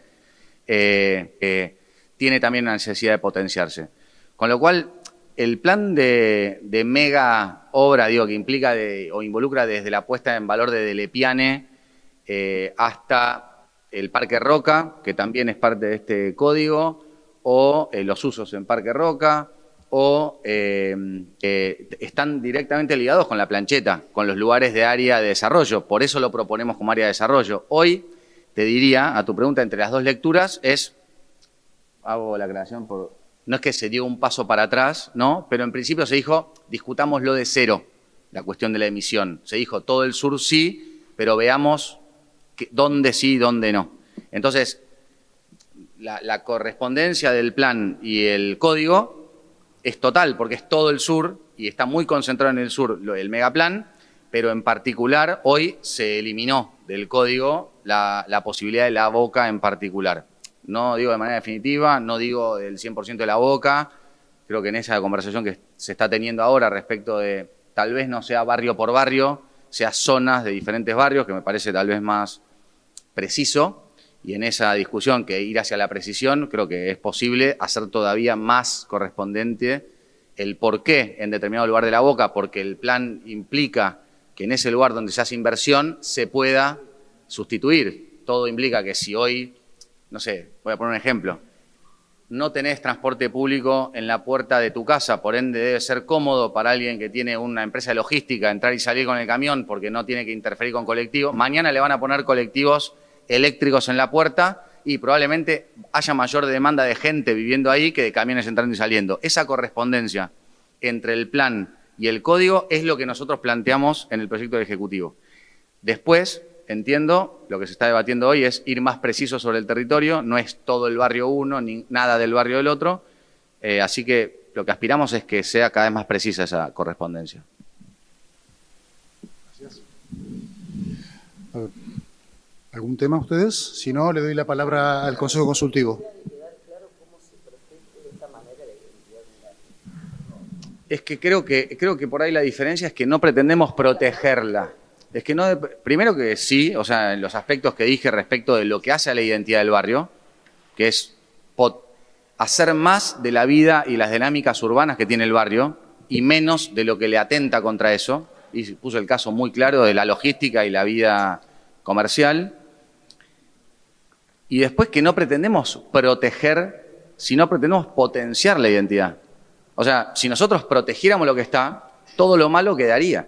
tiene también una necesidad de potenciarse. Con lo cual, el plan de mega obra, digo, que implica o involucra desde la puesta en valor de Delepiane hasta el Parque Roca, que también es parte de este código, o los usos en Parque Roca, o están directamente ligados con la plancheta, con los lugares de área de desarrollo. Por eso lo proponemos como área de desarrollo. Hoy, te diría, a tu pregunta, entre las dos lecturas, hago la aclaración, no es que se dio un paso para atrás, ¿no? Pero en principio se dijo, discutámoslo de cero, la cuestión de la emisión. Se dijo, todo el sur sí, pero veamos dónde sí y dónde no. Entonces, la correspondencia del plan y el código es total, porque es todo el sur y está muy concentrado en el sur el megaplan, pero en particular hoy se eliminó del código la posibilidad de la boca en particular. No digo de manera definitiva, no digo del 100% de la boca. Creo que en esa conversación que se está teniendo ahora respecto de tal vez no sea barrio por barrio, sea zonas de diferentes barrios, que me parece tal vez más preciso, y en esa discusión que ir hacia la precisión, creo que es posible hacer todavía más correspondiente el por qué en determinado lugar de la boca, porque el plan implica que en ese lugar donde se hace inversión se pueda sustituir. Todo implica que si hoy, no sé, voy a poner un ejemplo, no tenés transporte público en la puerta de tu casa, por ende debe ser cómodo para alguien que tiene una empresa de logística entrar y salir con el camión porque no tiene que interferir con colectivos. Mañana le van a poner colectivos eléctricos en la puerta y probablemente haya mayor demanda de gente viviendo ahí que de camiones entrando y saliendo. Esa correspondencia entre el plan y el código es lo que nosotros planteamos en el proyecto del Ejecutivo. Después, entiendo, lo que se está debatiendo hoy es ir más preciso sobre el territorio, no es todo el barrio uno, ni nada del barrio del otro, así que lo que aspiramos es que sea cada vez más precisa esa correspondencia. Gracias. A ver, ¿algún tema ustedes? Si no, le doy la palabra al Consejo Consultivo. Es que creo que por ahí la diferencia es que no pretendemos protegerla. Es que no, primero que sí, o sea, en los aspectos que dije respecto de lo que hace a la identidad del barrio, que es hacer más de la vida y las dinámicas urbanas que tiene el barrio y menos de lo que le atenta contra eso. Y puso el caso muy claro de la logística y la vida comercial. Y después que no pretendemos proteger, sino pretendemos potenciar la identidad. O sea, si nosotros protegiéramos lo que está, todo lo malo quedaría.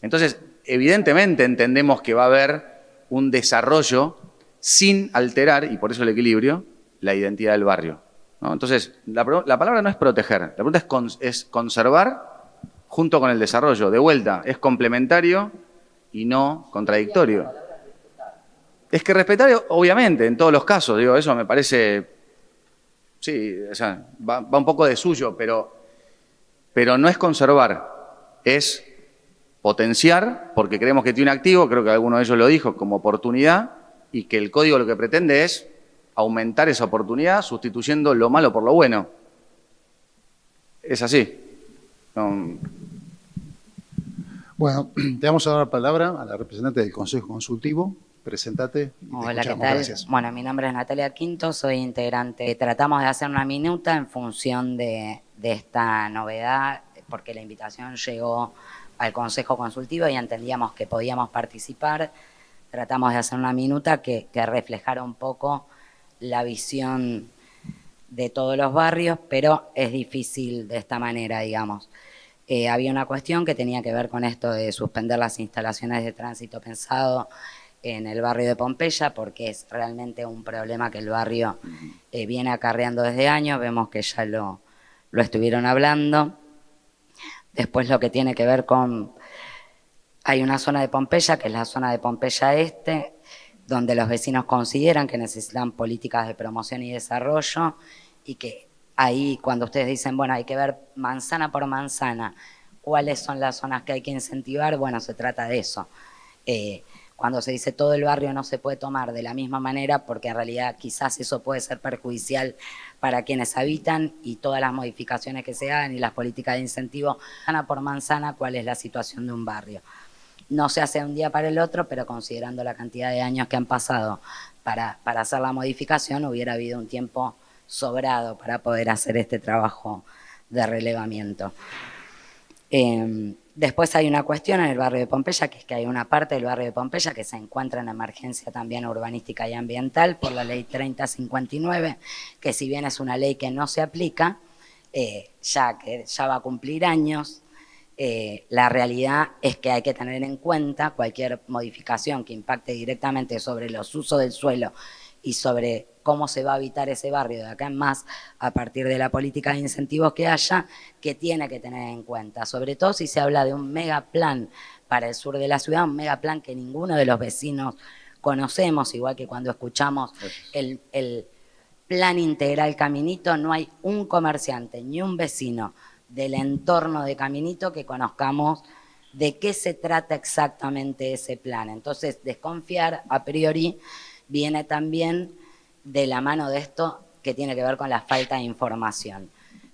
Entonces, evidentemente entendemos que va a haber un desarrollo sin alterar, y por eso el equilibrio, la identidad del barrio, ¿no? Entonces, la palabra no es proteger, la pregunta es conservar junto con el desarrollo. De vuelta, es complementario y no contradictorio. Es que respetar, obviamente, en todos los casos, digo, eso me parece, sí, o sea, va un poco de suyo, pero no es conservar, es potenciar, porque creemos que tiene un activo, creo que alguno de ellos lo dijo, como oportunidad, y que el código lo que pretende es aumentar esa oportunidad sustituyendo lo malo por lo bueno. Es así. No. Bueno, te vamos a dar la palabra a la representante del Consejo Consultivo. Preséntate. Hola, ¿qué tal? Gracias. Bueno, mi nombre es Natalia Quinto, soy integrante. Tratamos de hacer una minuta en función de esta novedad, porque la invitación llegó al Consejo Consultivo y entendíamos que podíamos participar. Tratamos de hacer una minuta que reflejara un poco la visión de todos los barrios, pero es difícil de esta manera, digamos. Había una cuestión que tenía que ver con esto de suspender las instalaciones de tránsito pensado en el barrio de Pompeya, porque es realmente un problema que el barrio viene acarreando desde años. Vemos que ya lo estuvieron hablando. Después lo que tiene que ver con... Hay una zona de Pompeya, que es la zona de Pompeya Este, donde los vecinos consideran que necesitan políticas de promoción y desarrollo, y que ahí cuando ustedes dicen, bueno, hay que ver manzana por manzana, cuáles son las zonas que hay que incentivar, bueno, se trata de eso. Cuando se dice todo el barrio no se puede tomar de la misma manera, porque en realidad quizás eso puede ser perjudicial para quienes habitan, y todas las modificaciones que se hagan y las políticas de incentivo, manzana por manzana, cuál es la situación de un barrio. No se hace de un día para el otro, pero considerando la cantidad de años que han pasado para hacer la modificación, hubiera habido un tiempo sobrado para poder hacer este trabajo de relevamiento. Después hay una cuestión en el barrio de Pompeya, que es que hay una parte del barrio de Pompeya que se encuentra en emergencia también urbanística y ambiental por la ley 3059, que si bien es una ley que no se aplica, que ya va a cumplir años, la realidad es que hay que tener en cuenta cualquier modificación que impacte directamente sobre los usos del suelo y sobre cómo se va a habitar ese barrio de acá en más a partir de la política de incentivos que haya, que tiene que tener en cuenta, sobre todo si se habla de un megaplan para el sur de la ciudad, un megaplan que ninguno de los vecinos conocemos, igual que cuando escuchamos Plan Integral Caminito, no hay un comerciante ni un vecino del entorno de Caminito que conozcamos de qué se trata exactamente ese plan. Entonces, desconfiar a priori viene también de la mano de esto que tiene que ver con la falta de información.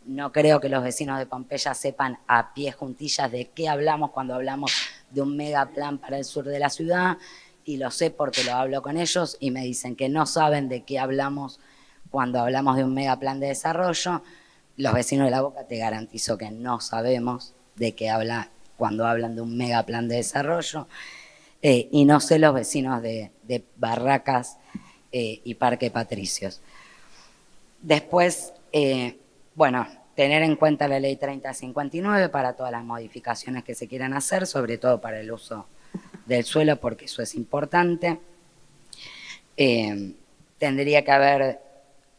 No creo que los vecinos de Pompeya sepan a pie juntillas de qué hablamos cuando hablamos de un megaplan para el sur de la ciudad, y lo sé porque lo hablo con ellos y me dicen que no saben de qué hablamos cuando hablamos de un megaplan de desarrollo. Los vecinos de La Boca te garantizo que no sabemos de qué habla cuando hablan de un megaplan de desarrollo. Y no sé los vecinos de Barracas y Parque Patricios. Después, bueno, tener en cuenta la ley 3059 para todas las modificaciones que se quieran hacer, sobre todo para el uso del suelo, porque eso es importante. Tendría que haber,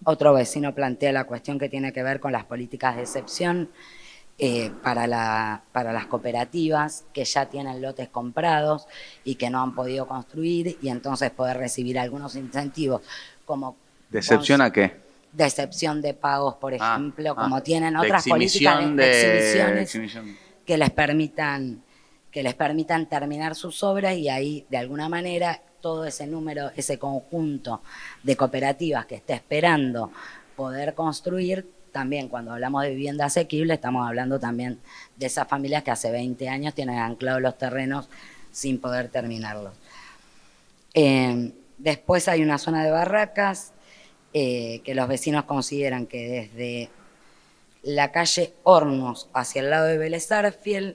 otro vecino plantea la cuestión que tiene que ver con las políticas de excepción para las cooperativas que ya tienen lotes comprados y que no han podido construir, y entonces poder recibir algunos incentivos como... ¿De excepción a qué? De excepción de pagos, por ejemplo, como tienen otras políticas de exhibición que les permitan terminar sus obras, y ahí de alguna manera todo ese número, ese conjunto de cooperativas que está esperando poder construir. También cuando hablamos de vivienda asequible estamos hablando también de esas familias que hace 20 años tienen anclados los terrenos sin poder terminarlos. Después hay una zona de Barracas que los vecinos consideran que desde la calle Hornos hacia el lado de Vélez Sarsfield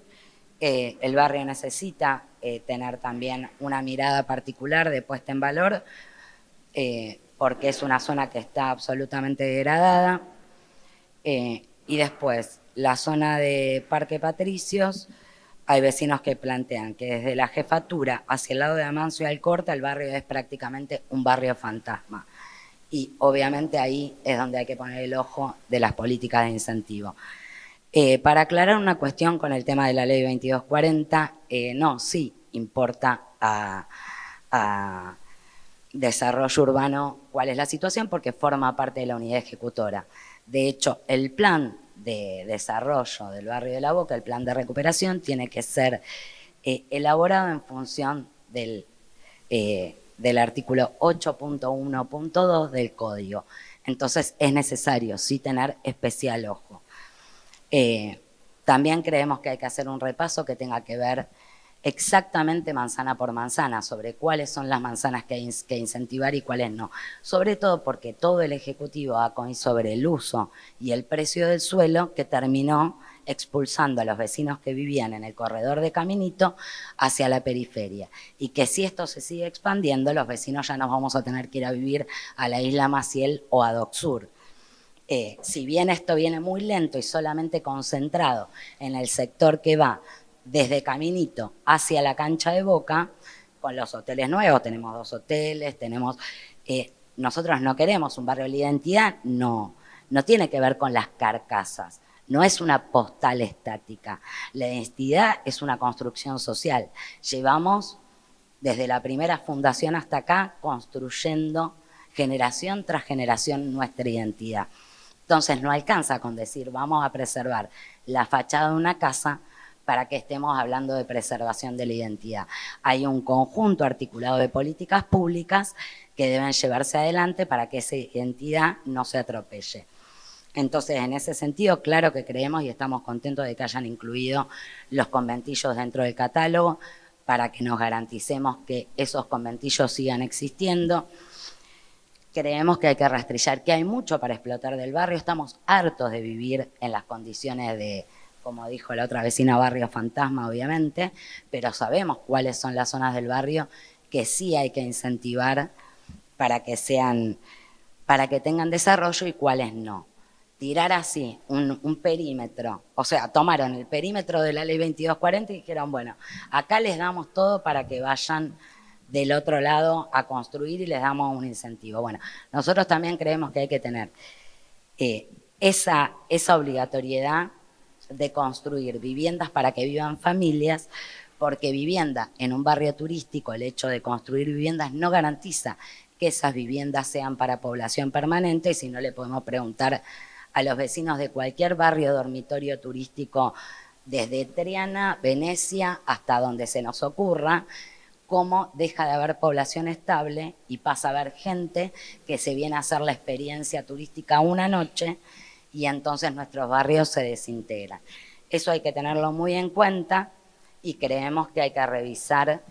el barrio necesita tener también una mirada particular de puesta en valor, porque es una zona que está absolutamente degradada. Y después, la zona de Parque Patricios, hay vecinos que plantean que desde la jefatura hacia el lado de Amancio y Alcorta el barrio es prácticamente un barrio fantasma. Y obviamente ahí es donde hay que poner el ojo de las políticas de incentivo. Para aclarar una cuestión con el tema de la ley 2240, no, sí importa a desarrollo urbano cuál es la situación, porque forma parte de la unidad ejecutora. De hecho, el plan de desarrollo del barrio de La Boca, el plan de recuperación, tiene que ser elaborado en función del artículo 8.1.2 del código. Entonces es necesario sí tener especial ojo. También creemos que hay que hacer un repaso que tenga que ver exactamente manzana por manzana sobre cuáles son las manzanas que incentivar y cuáles no. Sobre todo porque todo el Ejecutivo ha coincidido sobre el uso y el precio del suelo, que terminó expulsando a los vecinos que vivían en el corredor de Caminito hacia la periferia. Y que si esto se sigue expandiendo, los vecinos ya nos vamos a tener que ir a vivir a la Isla Maciel o a Dock Sur. Si bien esto viene muy lento y solamente concentrado en el sector que va desde Caminito hacia la cancha de Boca, con los hoteles nuevos, tenemos 2 hoteles, nosotros no queremos un barrio de la identidad, no tiene que ver con las carcasas, no es una postal estática, la identidad es una construcción social. Llevamos desde la primera fundación hasta acá construyendo generación tras generación nuestra identidad. Entonces no alcanza con decir vamos a preservar la fachada de una casa para que estemos hablando de preservación de la identidad. Hay un conjunto articulado de políticas públicas que deben llevarse adelante para que esa identidad no se atropelle. Entonces, en ese sentido, claro que creemos y estamos contentos de que hayan incluido los conventillos dentro del catálogo para que nos garanticemos que esos conventillos sigan existiendo. Creemos que hay que rastrillar, que hay mucho para explotar del barrio. Estamos hartos de vivir en las condiciones de, como dijo la otra vecina, barrio fantasma, obviamente, pero sabemos cuáles son las zonas del barrio que sí hay que incentivar para que tengan desarrollo y cuáles no. Tirar así un perímetro, o sea, tomaron el perímetro de la ley 2240 y dijeron, bueno, acá les damos todo para que vayan del otro lado a construir y les damos un incentivo. Bueno, nosotros también creemos que hay que tener esa obligatoriedad de construir viviendas para que vivan familias, porque vivienda en un barrio turístico, el hecho de construir viviendas no garantiza que esas viviendas sean para población permanente, y si no le podemos preguntar a los vecinos de cualquier barrio dormitorio turístico, desde Triana, Venecia, hasta donde se nos ocurra, cómo deja de haber población estable y pasa a haber gente que se viene a hacer la experiencia turística una noche y entonces nuestros barrios se desintegran. Eso hay que tenerlo muy en cuenta y creemos que hay que revisar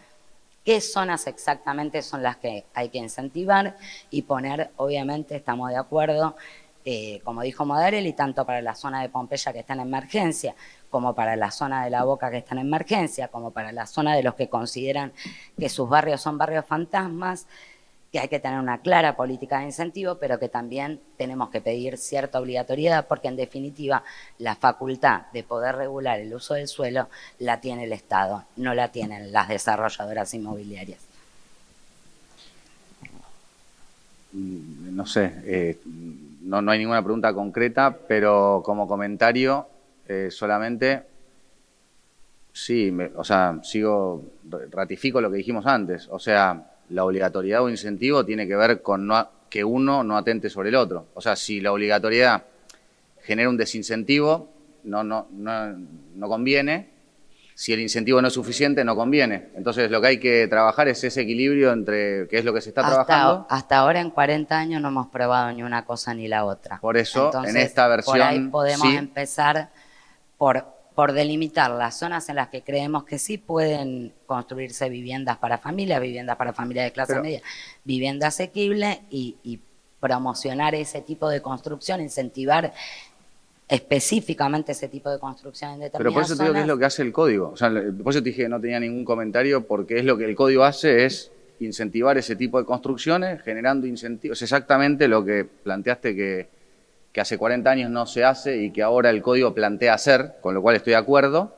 qué zonas exactamente son las que hay que incentivar y poner, obviamente estamos de acuerdo, como dijo Modarelli, tanto para la zona de Pompeya que está en emergencia, como para la zona de La Boca que está en emergencia, como para la zona de los que consideran que sus barrios son barrios fantasmas, que hay que tener una clara política de incentivo, pero que también tenemos que pedir cierta obligatoriedad, porque en definitiva la facultad de poder regular el uso del suelo la tiene el Estado, no la tienen las desarrolladoras inmobiliarias. No sé, no hay ninguna pregunta concreta, pero como comentario, solamente, sí, ratifico lo que dijimos antes, o sea, la obligatoriedad o incentivo tiene que ver con que uno no atente sobre el otro. O sea, si la obligatoriedad genera un desincentivo, no conviene. Si el incentivo no es suficiente, no conviene. Entonces, lo que hay que trabajar es ese equilibrio entre qué es lo que se está trabajando. Hasta ahora, en 40 años, no hemos probado ni una cosa ni la otra. Por eso, entonces, en esta versión, por ahí podemos sí, empezar por delimitar las zonas en las que creemos que sí pueden construirse viviendas para familias de clase media, vivienda asequible y promocionar ese tipo de construcción, incentivar específicamente ese tipo de construcción en determinadas pero por eso te digo que es lo que hace el código. O sea, por eso te dije que no tenía ningún comentario, porque es lo que el código hace es incentivar ese tipo de construcciones, generando incentivos. Es exactamente lo que planteaste que hace 40 años no se hace y que ahora el código plantea hacer, con lo cual estoy de acuerdo,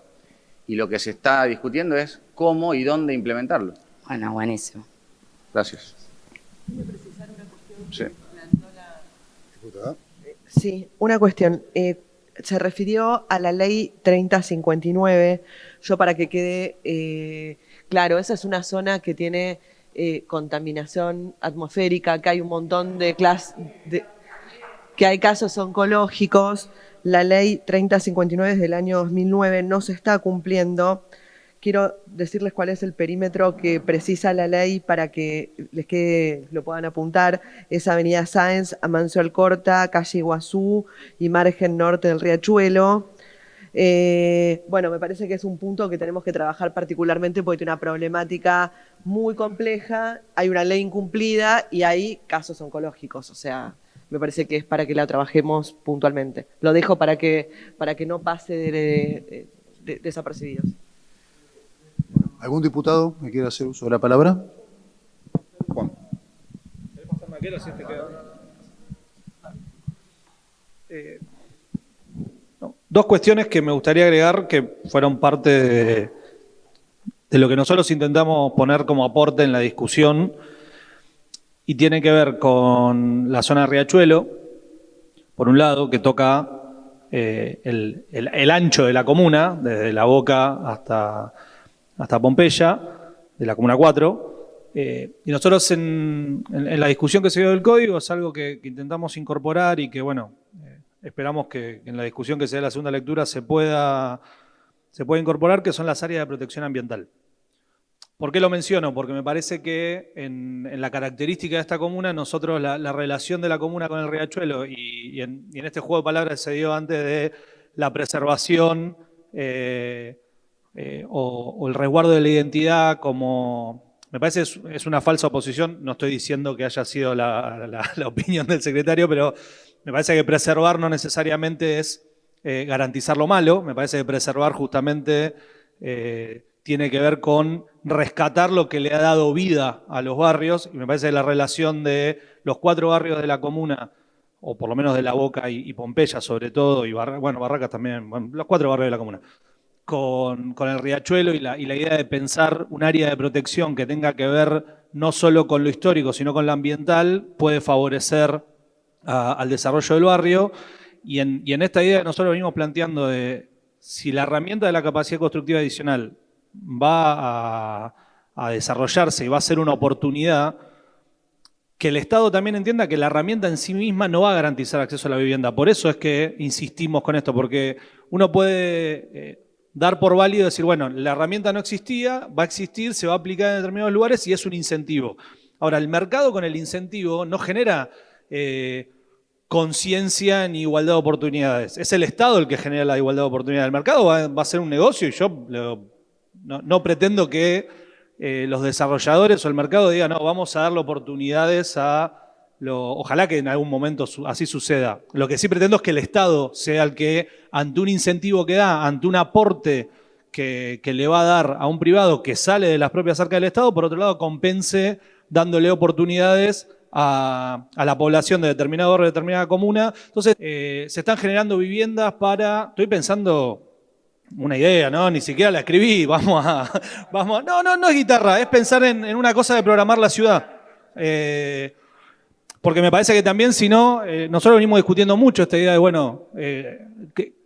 y lo que se está discutiendo es cómo y dónde implementarlo. Bueno, buenísimo. Gracias. ¿Quiere precisar una cuestión? Sí. Diputada. Sí, una cuestión. Se refirió a la ley 3059. Yo, para que quede claro, esa es una zona que tiene contaminación atmosférica, que hay un montón de que hay casos oncológicos. La ley 3059 es del año 2009, no se está cumpliendo. Quiero decirles cuál es el perímetro que precisa la ley para que lo puedan apuntar. Es Avenida Sáenz, Amancio Alcorta, Calle Iguazú y Margen Norte del Riachuelo. Bueno, me parece que es un punto que tenemos que trabajar particularmente porque tiene una problemática muy compleja, hay una ley incumplida y hay casos oncológicos, o sea, me parece que es para que la trabajemos puntualmente. Lo dejo para que no pase desapercibidos. ¿Algún diputado que quiera hacer uso de la palabra? Juan. Dos cuestiones que me gustaría agregar que fueron parte de lo que nosotros intentamos poner como aporte en la discusión y tiene que ver con la zona de Riachuelo, por un lado, que toca el ancho de la comuna, desde La Boca hasta Pompeya, de la Comuna 4. Y nosotros en la discusión que se dio del código es algo que intentamos incorporar y que, bueno, esperamos que en la discusión que se dé la segunda lectura se pueda incorporar, que son las áreas de protección ambiental. ¿Por qué lo menciono? Porque me parece que en la característica de esta comuna, nosotros la relación de la comuna con el Riachuelo y en este juego de palabras se dio antes de la preservación o el resguardo de la identidad como... Me parece es una falsa oposición, no estoy diciendo que haya sido la opinión del secretario, pero me parece que preservar no necesariamente es garantizar lo malo, me parece que preservar justamente tiene que ver con rescatar lo que le ha dado vida a los barrios, y me parece que la relación de los 4 barrios de la comuna, o por lo menos de La Boca y Pompeya sobre todo, y Barracas también, bueno, los 4 barrios de la comuna, con el Riachuelo y la idea de pensar un área de protección que tenga que ver no solo con lo histórico, sino con lo ambiental, puede favorecer al desarrollo del barrio. Y en esta idea que nosotros venimos planteando de si la herramienta de la capacidad constructiva adicional va a desarrollarse y va a ser una oportunidad, que el Estado también entienda que la herramienta en sí misma no va a garantizar acceso a la vivienda. Por eso es que insistimos con esto, porque uno puede dar por válido decir, bueno, la herramienta no existía, va a existir, se va a aplicar en determinados lugares y es un incentivo. Ahora, el mercado con el incentivo no genera conciencia ni igualdad de oportunidades. Es el Estado el que genera la igualdad de oportunidades. El mercado va a ser un negocio y yo no pretendo que los desarrolladores o el mercado digan, no, vamos a darle oportunidades ojalá que en algún momento así suceda. Lo que sí pretendo es que el Estado sea el que, ante un incentivo que da, ante un aporte que le va a dar a un privado que sale de las propias arcas del Estado, por otro lado compense dándole oportunidades a la población de determinado barrio, de determinada comuna. Entonces, se están generando viviendas estoy pensando una idea, ¿no? Ni siquiera la escribí, no es guitarra, es pensar en una cosa de programar la ciudad. Porque me parece que también, si no, nosotros venimos discutiendo mucho esta idea de, bueno,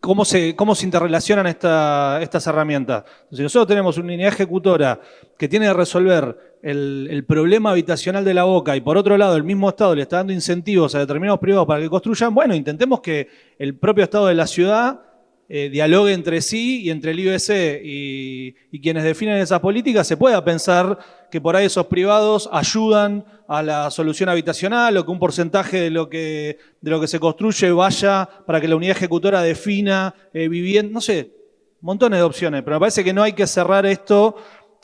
cómo se interrelacionan estas herramientas. Si nosotros tenemos una unidad ejecutora que tiene que resolver el problema habitacional de La Boca y por otro lado el mismo Estado le está dando incentivos a determinados privados para que construyan, bueno, intentemos que el propio Estado de la ciudad dialogue entre sí y entre el IBC y quienes definen esas políticas, se pueda pensar que por ahí esos privados ayudan a la solución habitacional o que un porcentaje de lo que se construye vaya para que la unidad ejecutora defina vivienda, no sé, montones de opciones, pero me parece que no hay que cerrar esto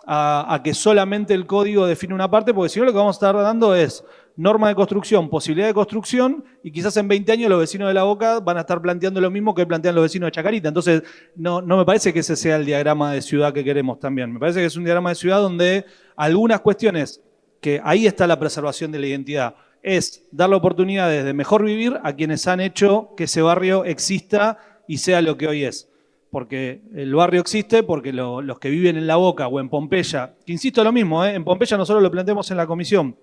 a que solamente el código define una parte, porque si no lo que vamos a estar dando es norma de construcción, posibilidad de construcción, y quizás en 20 años los vecinos de La Boca van a estar planteando lo mismo que plantean los vecinos de Chacarita. Entonces, no me parece que ese sea el diagrama de ciudad que queremos también. Me parece que es un diagrama de ciudad donde algunas cuestiones, que ahí está la preservación de la identidad, es darle oportunidades de mejor vivir a quienes han hecho que ese barrio exista y sea lo que hoy es. Porque el barrio existe, porque los que viven en La Boca o en Pompeya, que insisto lo mismo, en Pompeya nosotros lo planteamos en la comisión,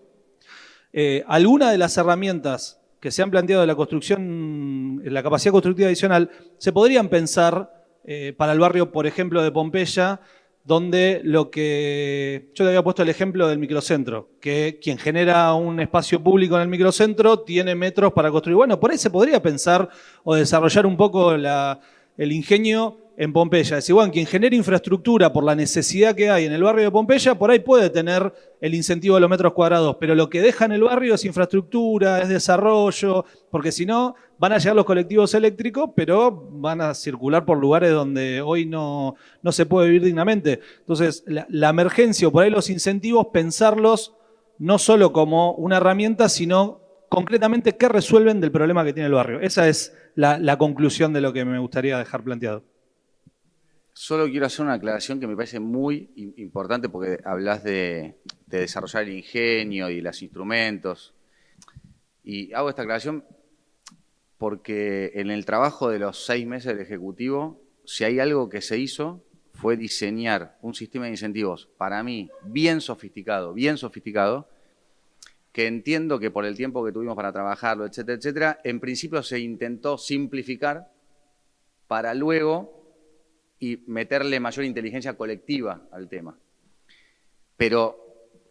alguna de las herramientas que se han planteado de la construcción, la capacidad constructiva adicional, se podrían pensar para el barrio, por ejemplo, de Pompeya, donde yo te había puesto el ejemplo del microcentro, que quien genera un espacio público en el microcentro tiene metros para construir. Bueno, por ahí se podría pensar o desarrollar un poco el ingenio en Pompeya. Es decir, bueno, quien genera infraestructura por la necesidad que hay en el barrio de Pompeya, por ahí puede tener el incentivo de los metros cuadrados, pero lo que deja en el barrio es infraestructura, es desarrollo, porque si no, van a llegar los colectivos eléctricos, pero van a circular por lugares donde hoy no se puede vivir dignamente. Entonces, la emergencia o por ahí los incentivos, pensarlos no solo como una herramienta, sino concretamente qué resuelven del problema que tiene el barrio. Esa es la conclusión de lo que me gustaría dejar planteado. Solo quiero hacer una aclaración que me parece muy importante porque hablas de desarrollar el ingenio y los instrumentos. Y hago esta aclaración porque en el trabajo de los 6 meses del Ejecutivo, si hay algo que se hizo, fue diseñar un sistema de incentivos, para mí, bien sofisticado, que entiendo que por el tiempo que tuvimos para trabajarlo, etcétera, etcétera, en principio se intentó simplificar para luego y meterle mayor inteligencia colectiva al tema. Pero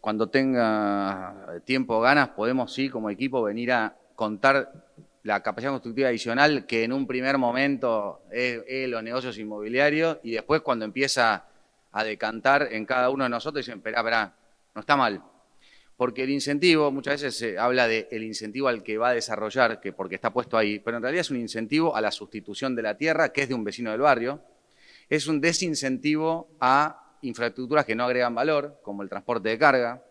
cuando tenga tiempo o ganas, podemos sí, como equipo, venir a contar la capacidad constructiva adicional que en un primer momento es los negocios inmobiliarios y después cuando empieza a decantar en cada uno de nosotros dicen, esperá, no está mal. Porque el incentivo, muchas veces se habla del incentivo al que va a desarrollar, porque está puesto ahí, pero en realidad es un incentivo a la sustitución de la tierra, que es de un vecino del barrio. Es un desincentivo a infraestructuras que no agregan valor, como el transporte de carga.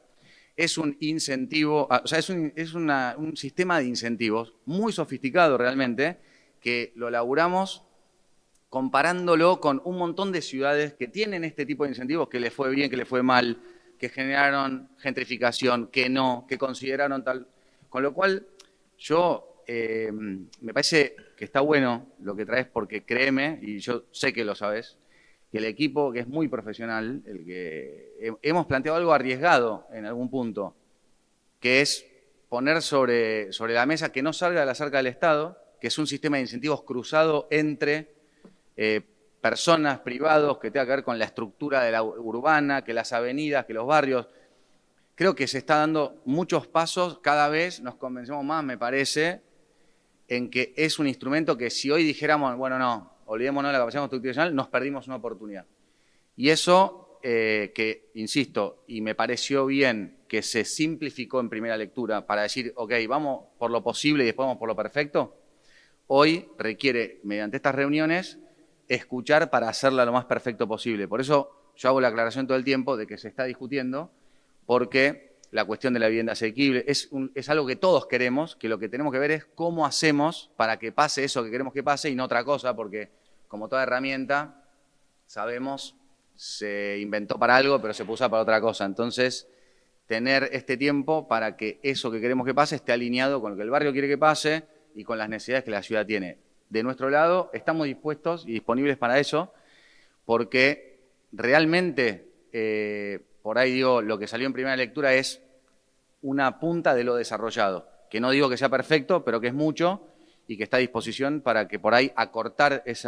Es un incentivo, es un sistema de incentivos muy sofisticado realmente, que lo elaboramos comparándolo con un montón de ciudades que tienen este tipo de incentivos, que les fue bien, que les fue mal, que generaron gentrificación, que no, que consideraron tal. Con lo cual, yo me parece que está bueno lo que traes porque créeme, y yo sé que lo sabes, que el equipo que es muy profesional, el que hemos planteado algo arriesgado en algún punto, que es poner sobre la mesa que no salga de la cerca del Estado, que es un sistema de incentivos cruzado entre personas, privados, que tenga que ver con la estructura de la urbana, que las avenidas, que los barrios. creo que se está dando muchos pasos, cada vez nos convencemos más, me parece, en que es un instrumento que si hoy dijéramos, bueno, no, olvidémonos de la capacidad constitucional, nos perdimos una oportunidad. Y eso, que insisto, y me pareció bien que se simplificó en primera lectura para decir, ok, vamos por lo posible y después vamos por lo perfecto, hoy requiere, mediante estas reuniones, escuchar para hacerla lo más perfecto posible. Por eso yo hago la aclaración todo el tiempo de que se está discutiendo, porque la cuestión de la vivienda asequible es algo que todos queremos, que lo que tenemos que ver es cómo hacemos para que pase eso que queremos que pase y no otra cosa, porque como toda herramienta, sabemos, se inventó para algo, pero se puede usar para otra cosa. Entonces, tener este tiempo para que eso que queremos que pase esté alineado con lo que el barrio quiere que pase y con las necesidades que la ciudad tiene. De nuestro lado, estamos dispuestos y disponibles para eso, porque realmente, por ahí digo, lo que salió en primera lectura es una punta de lo desarrollado, que no digo que sea perfecto, pero que es mucho y que está a disposición para que por ahí acortar ese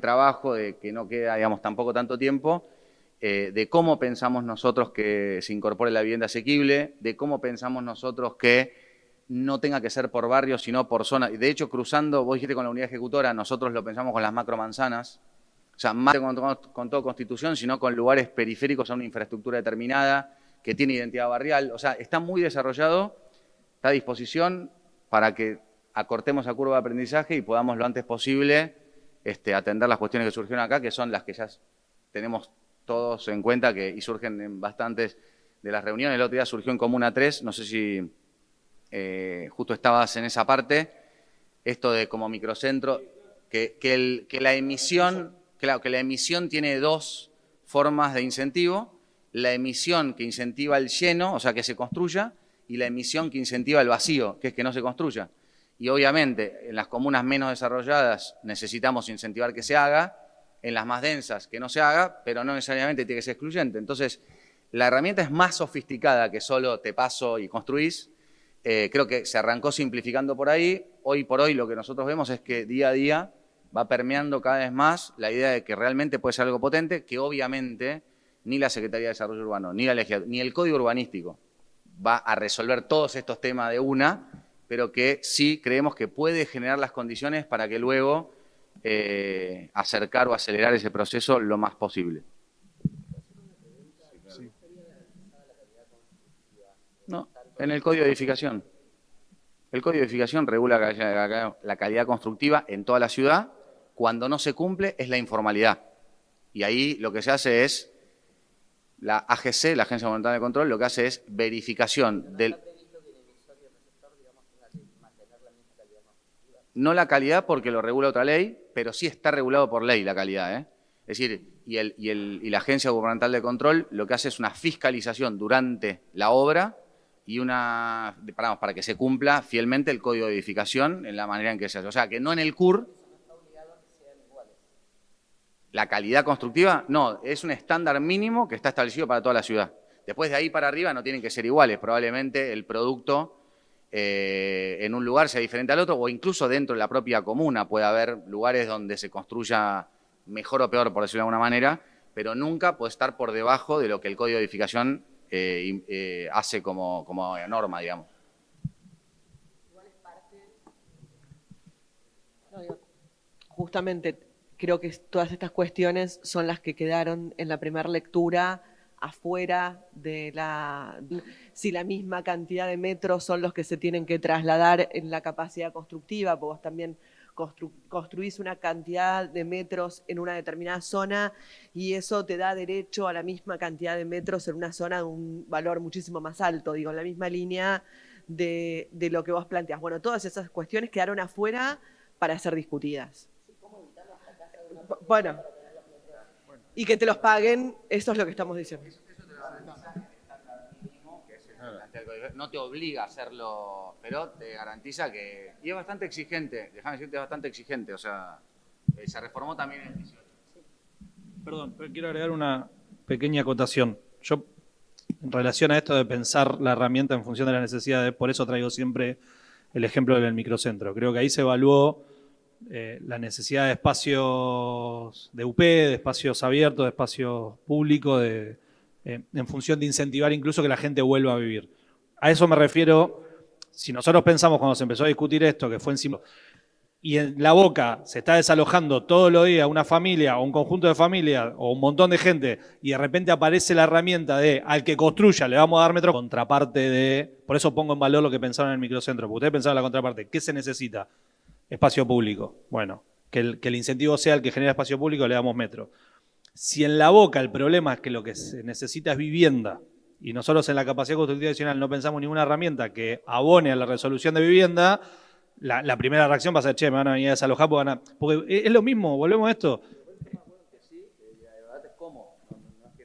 trabajo de que no queda, digamos, tampoco tanto tiempo, de cómo pensamos nosotros que se incorpore la vivienda asequible, de cómo pensamos nosotros que no tenga que ser por barrio, sino por zona. De hecho, cruzando, vos dijiste con la unidad ejecutora, nosotros lo pensamos con las macromanzanas, o sea, más con toda Constitución, sino con lugares periféricos a una infraestructura determinada, que tiene identidad barrial. O sea, está muy desarrollado, está a disposición para que acortemos la curva de aprendizaje y podamos lo antes posible atender las cuestiones que surgieron acá, que son las que ya tenemos todos en cuenta y surgen en bastantes de las reuniones. El otro día surgió en Comuna 3, no sé si justo estabas en esa parte, esto de como microcentro, que la emisión, claro, que la emisión tiene dos formas de incentivo: la emisión que incentiva el lleno, o sea, que se construya, y la emisión que incentiva el vacío, que es que no se construya. Y obviamente en las comunas menos desarrolladas necesitamos incentivar que se haga, en las más densas que no se haga, pero no necesariamente tiene que ser excluyente. Entonces, la herramienta es más sofisticada que solo te paso y construís. Creo que se arrancó simplificando por ahí. Hoy por hoy lo que nosotros vemos es que día a día va permeando cada vez más la idea de que realmente puede ser algo potente, que obviamente ni la Secretaría de Desarrollo Urbano, ni el Código Urbanístico va a resolver todos estos temas de una, pero que sí creemos que puede generar las condiciones para que luego acercar o acelerar ese proceso lo más posible. Sí. No, en el Código de Edificación. El Código de Edificación regula la calidad constructiva en toda la ciudad. Cuando no se cumple es la informalidad. Y ahí lo que se hace es, la AGC, la Agencia Gubernamental de Control, lo que hace es verificación del... No la calidad porque lo regula otra ley, pero sí está regulado por ley la calidad, ¿eh? Es decir, y la Agencia Gubernamental de Control lo que hace es una fiscalización durante la obra y para que se cumpla fielmente el Código de Edificación en la manera en que se hace. O sea, que no en el CUR... La calidad constructiva, no, es un estándar mínimo que está establecido para toda la ciudad. Después de ahí para arriba no tienen que ser iguales. Probablemente el producto en un lugar sea diferente al otro, o incluso dentro de la propia comuna puede haber lugares donde se construya mejor o peor, por decirlo de alguna manera, pero nunca puede estar por debajo de lo que el Código de Edificación hace como norma, digamos. Justamente creo que todas estas cuestiones son las que quedaron en la primera lectura afuera de si la misma cantidad de metros son los que se tienen que trasladar en la capacidad constructiva, porque vos también construís una cantidad de metros en una determinada zona y eso te da derecho a la misma cantidad de metros en una zona de un valor muchísimo más alto, digo, en la misma línea de lo que vos planteás. Bueno, todas esas cuestiones quedaron afuera para ser discutidas. Bueno, y que te los paguen, eso es lo que estamos diciendo. No te obliga a hacerlo, pero te garantiza que... Y es bastante exigente, déjame decirte, es bastante exigente, o sea, se reformó también en el 18. Perdón, pero quiero agregar una pequeña acotación. Yo, en relación a esto de pensar la herramienta en función de las necesidades, por eso traigo siempre el ejemplo del microcentro. Creo que ahí se evaluó la necesidad de espacios de UP, de espacios abiertos, de espacios públicos, en función de incentivar incluso que la gente vuelva a vivir. A eso me refiero, si nosotros pensamos cuando se empezó a discutir esto, que fue encima, y en La Boca se está desalojando todos los días una familia o un conjunto de familias o un montón de gente y de repente aparece la herramienta de al que construya le vamos a dar metro, contraparte de, por eso pongo en valor lo que pensaron en el microcentro, porque ustedes pensaban en la contraparte, ¿qué se necesita? Espacio público. Bueno, que el incentivo sea el que genera espacio público, le damos metro. Si en La Boca el problema es que lo que se necesita es vivienda y nosotros en la capacidad constructiva adicional no pensamos ninguna herramienta que abone a la resolución de vivienda, la primera reacción va a ser, che, me van a venir a desalojar porque es lo mismo, volvemos a esto.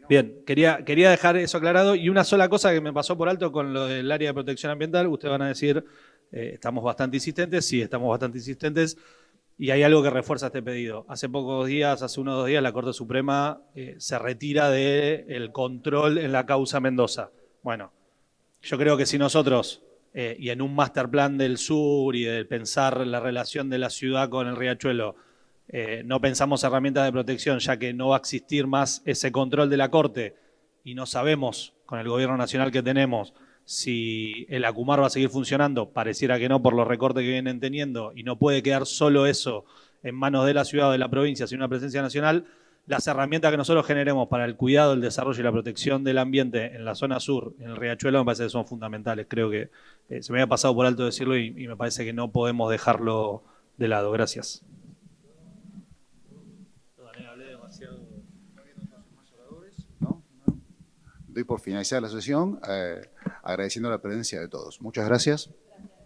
Bien, quería dejar eso aclarado y una sola cosa que me pasó por alto con lo del área de protección ambiental, ustedes van a decir, estamos bastante insistentes, sí, estamos bastante insistentes y hay algo que refuerza este pedido. Hace pocos días, hace 1 o 2 días, la Corte Suprema se retira del control en la causa Mendoza. Bueno, yo creo que si nosotros... y en un master plan del sur y de pensar la relación de la ciudad con el riachuelo, no pensamos herramientas de protección, ya que no va a existir más ese control de la Corte y no sabemos con el gobierno nacional que tenemos si el ACUMAR va a seguir funcionando, pareciera que no por los recortes que vienen teniendo y no puede quedar solo eso en manos de la ciudad o de la provincia, sino una presencia nacional. Las herramientas que nosotros generemos para el cuidado, el desarrollo y la protección del ambiente en la zona sur, en el riachuelo, me parece que son fundamentales. Creo que se me había pasado por alto decirlo y me parece que no podemos dejarlo de lado. Gracias. Doy por finalizada la sesión, agradeciendo la presencia de todos. Muchas gracias.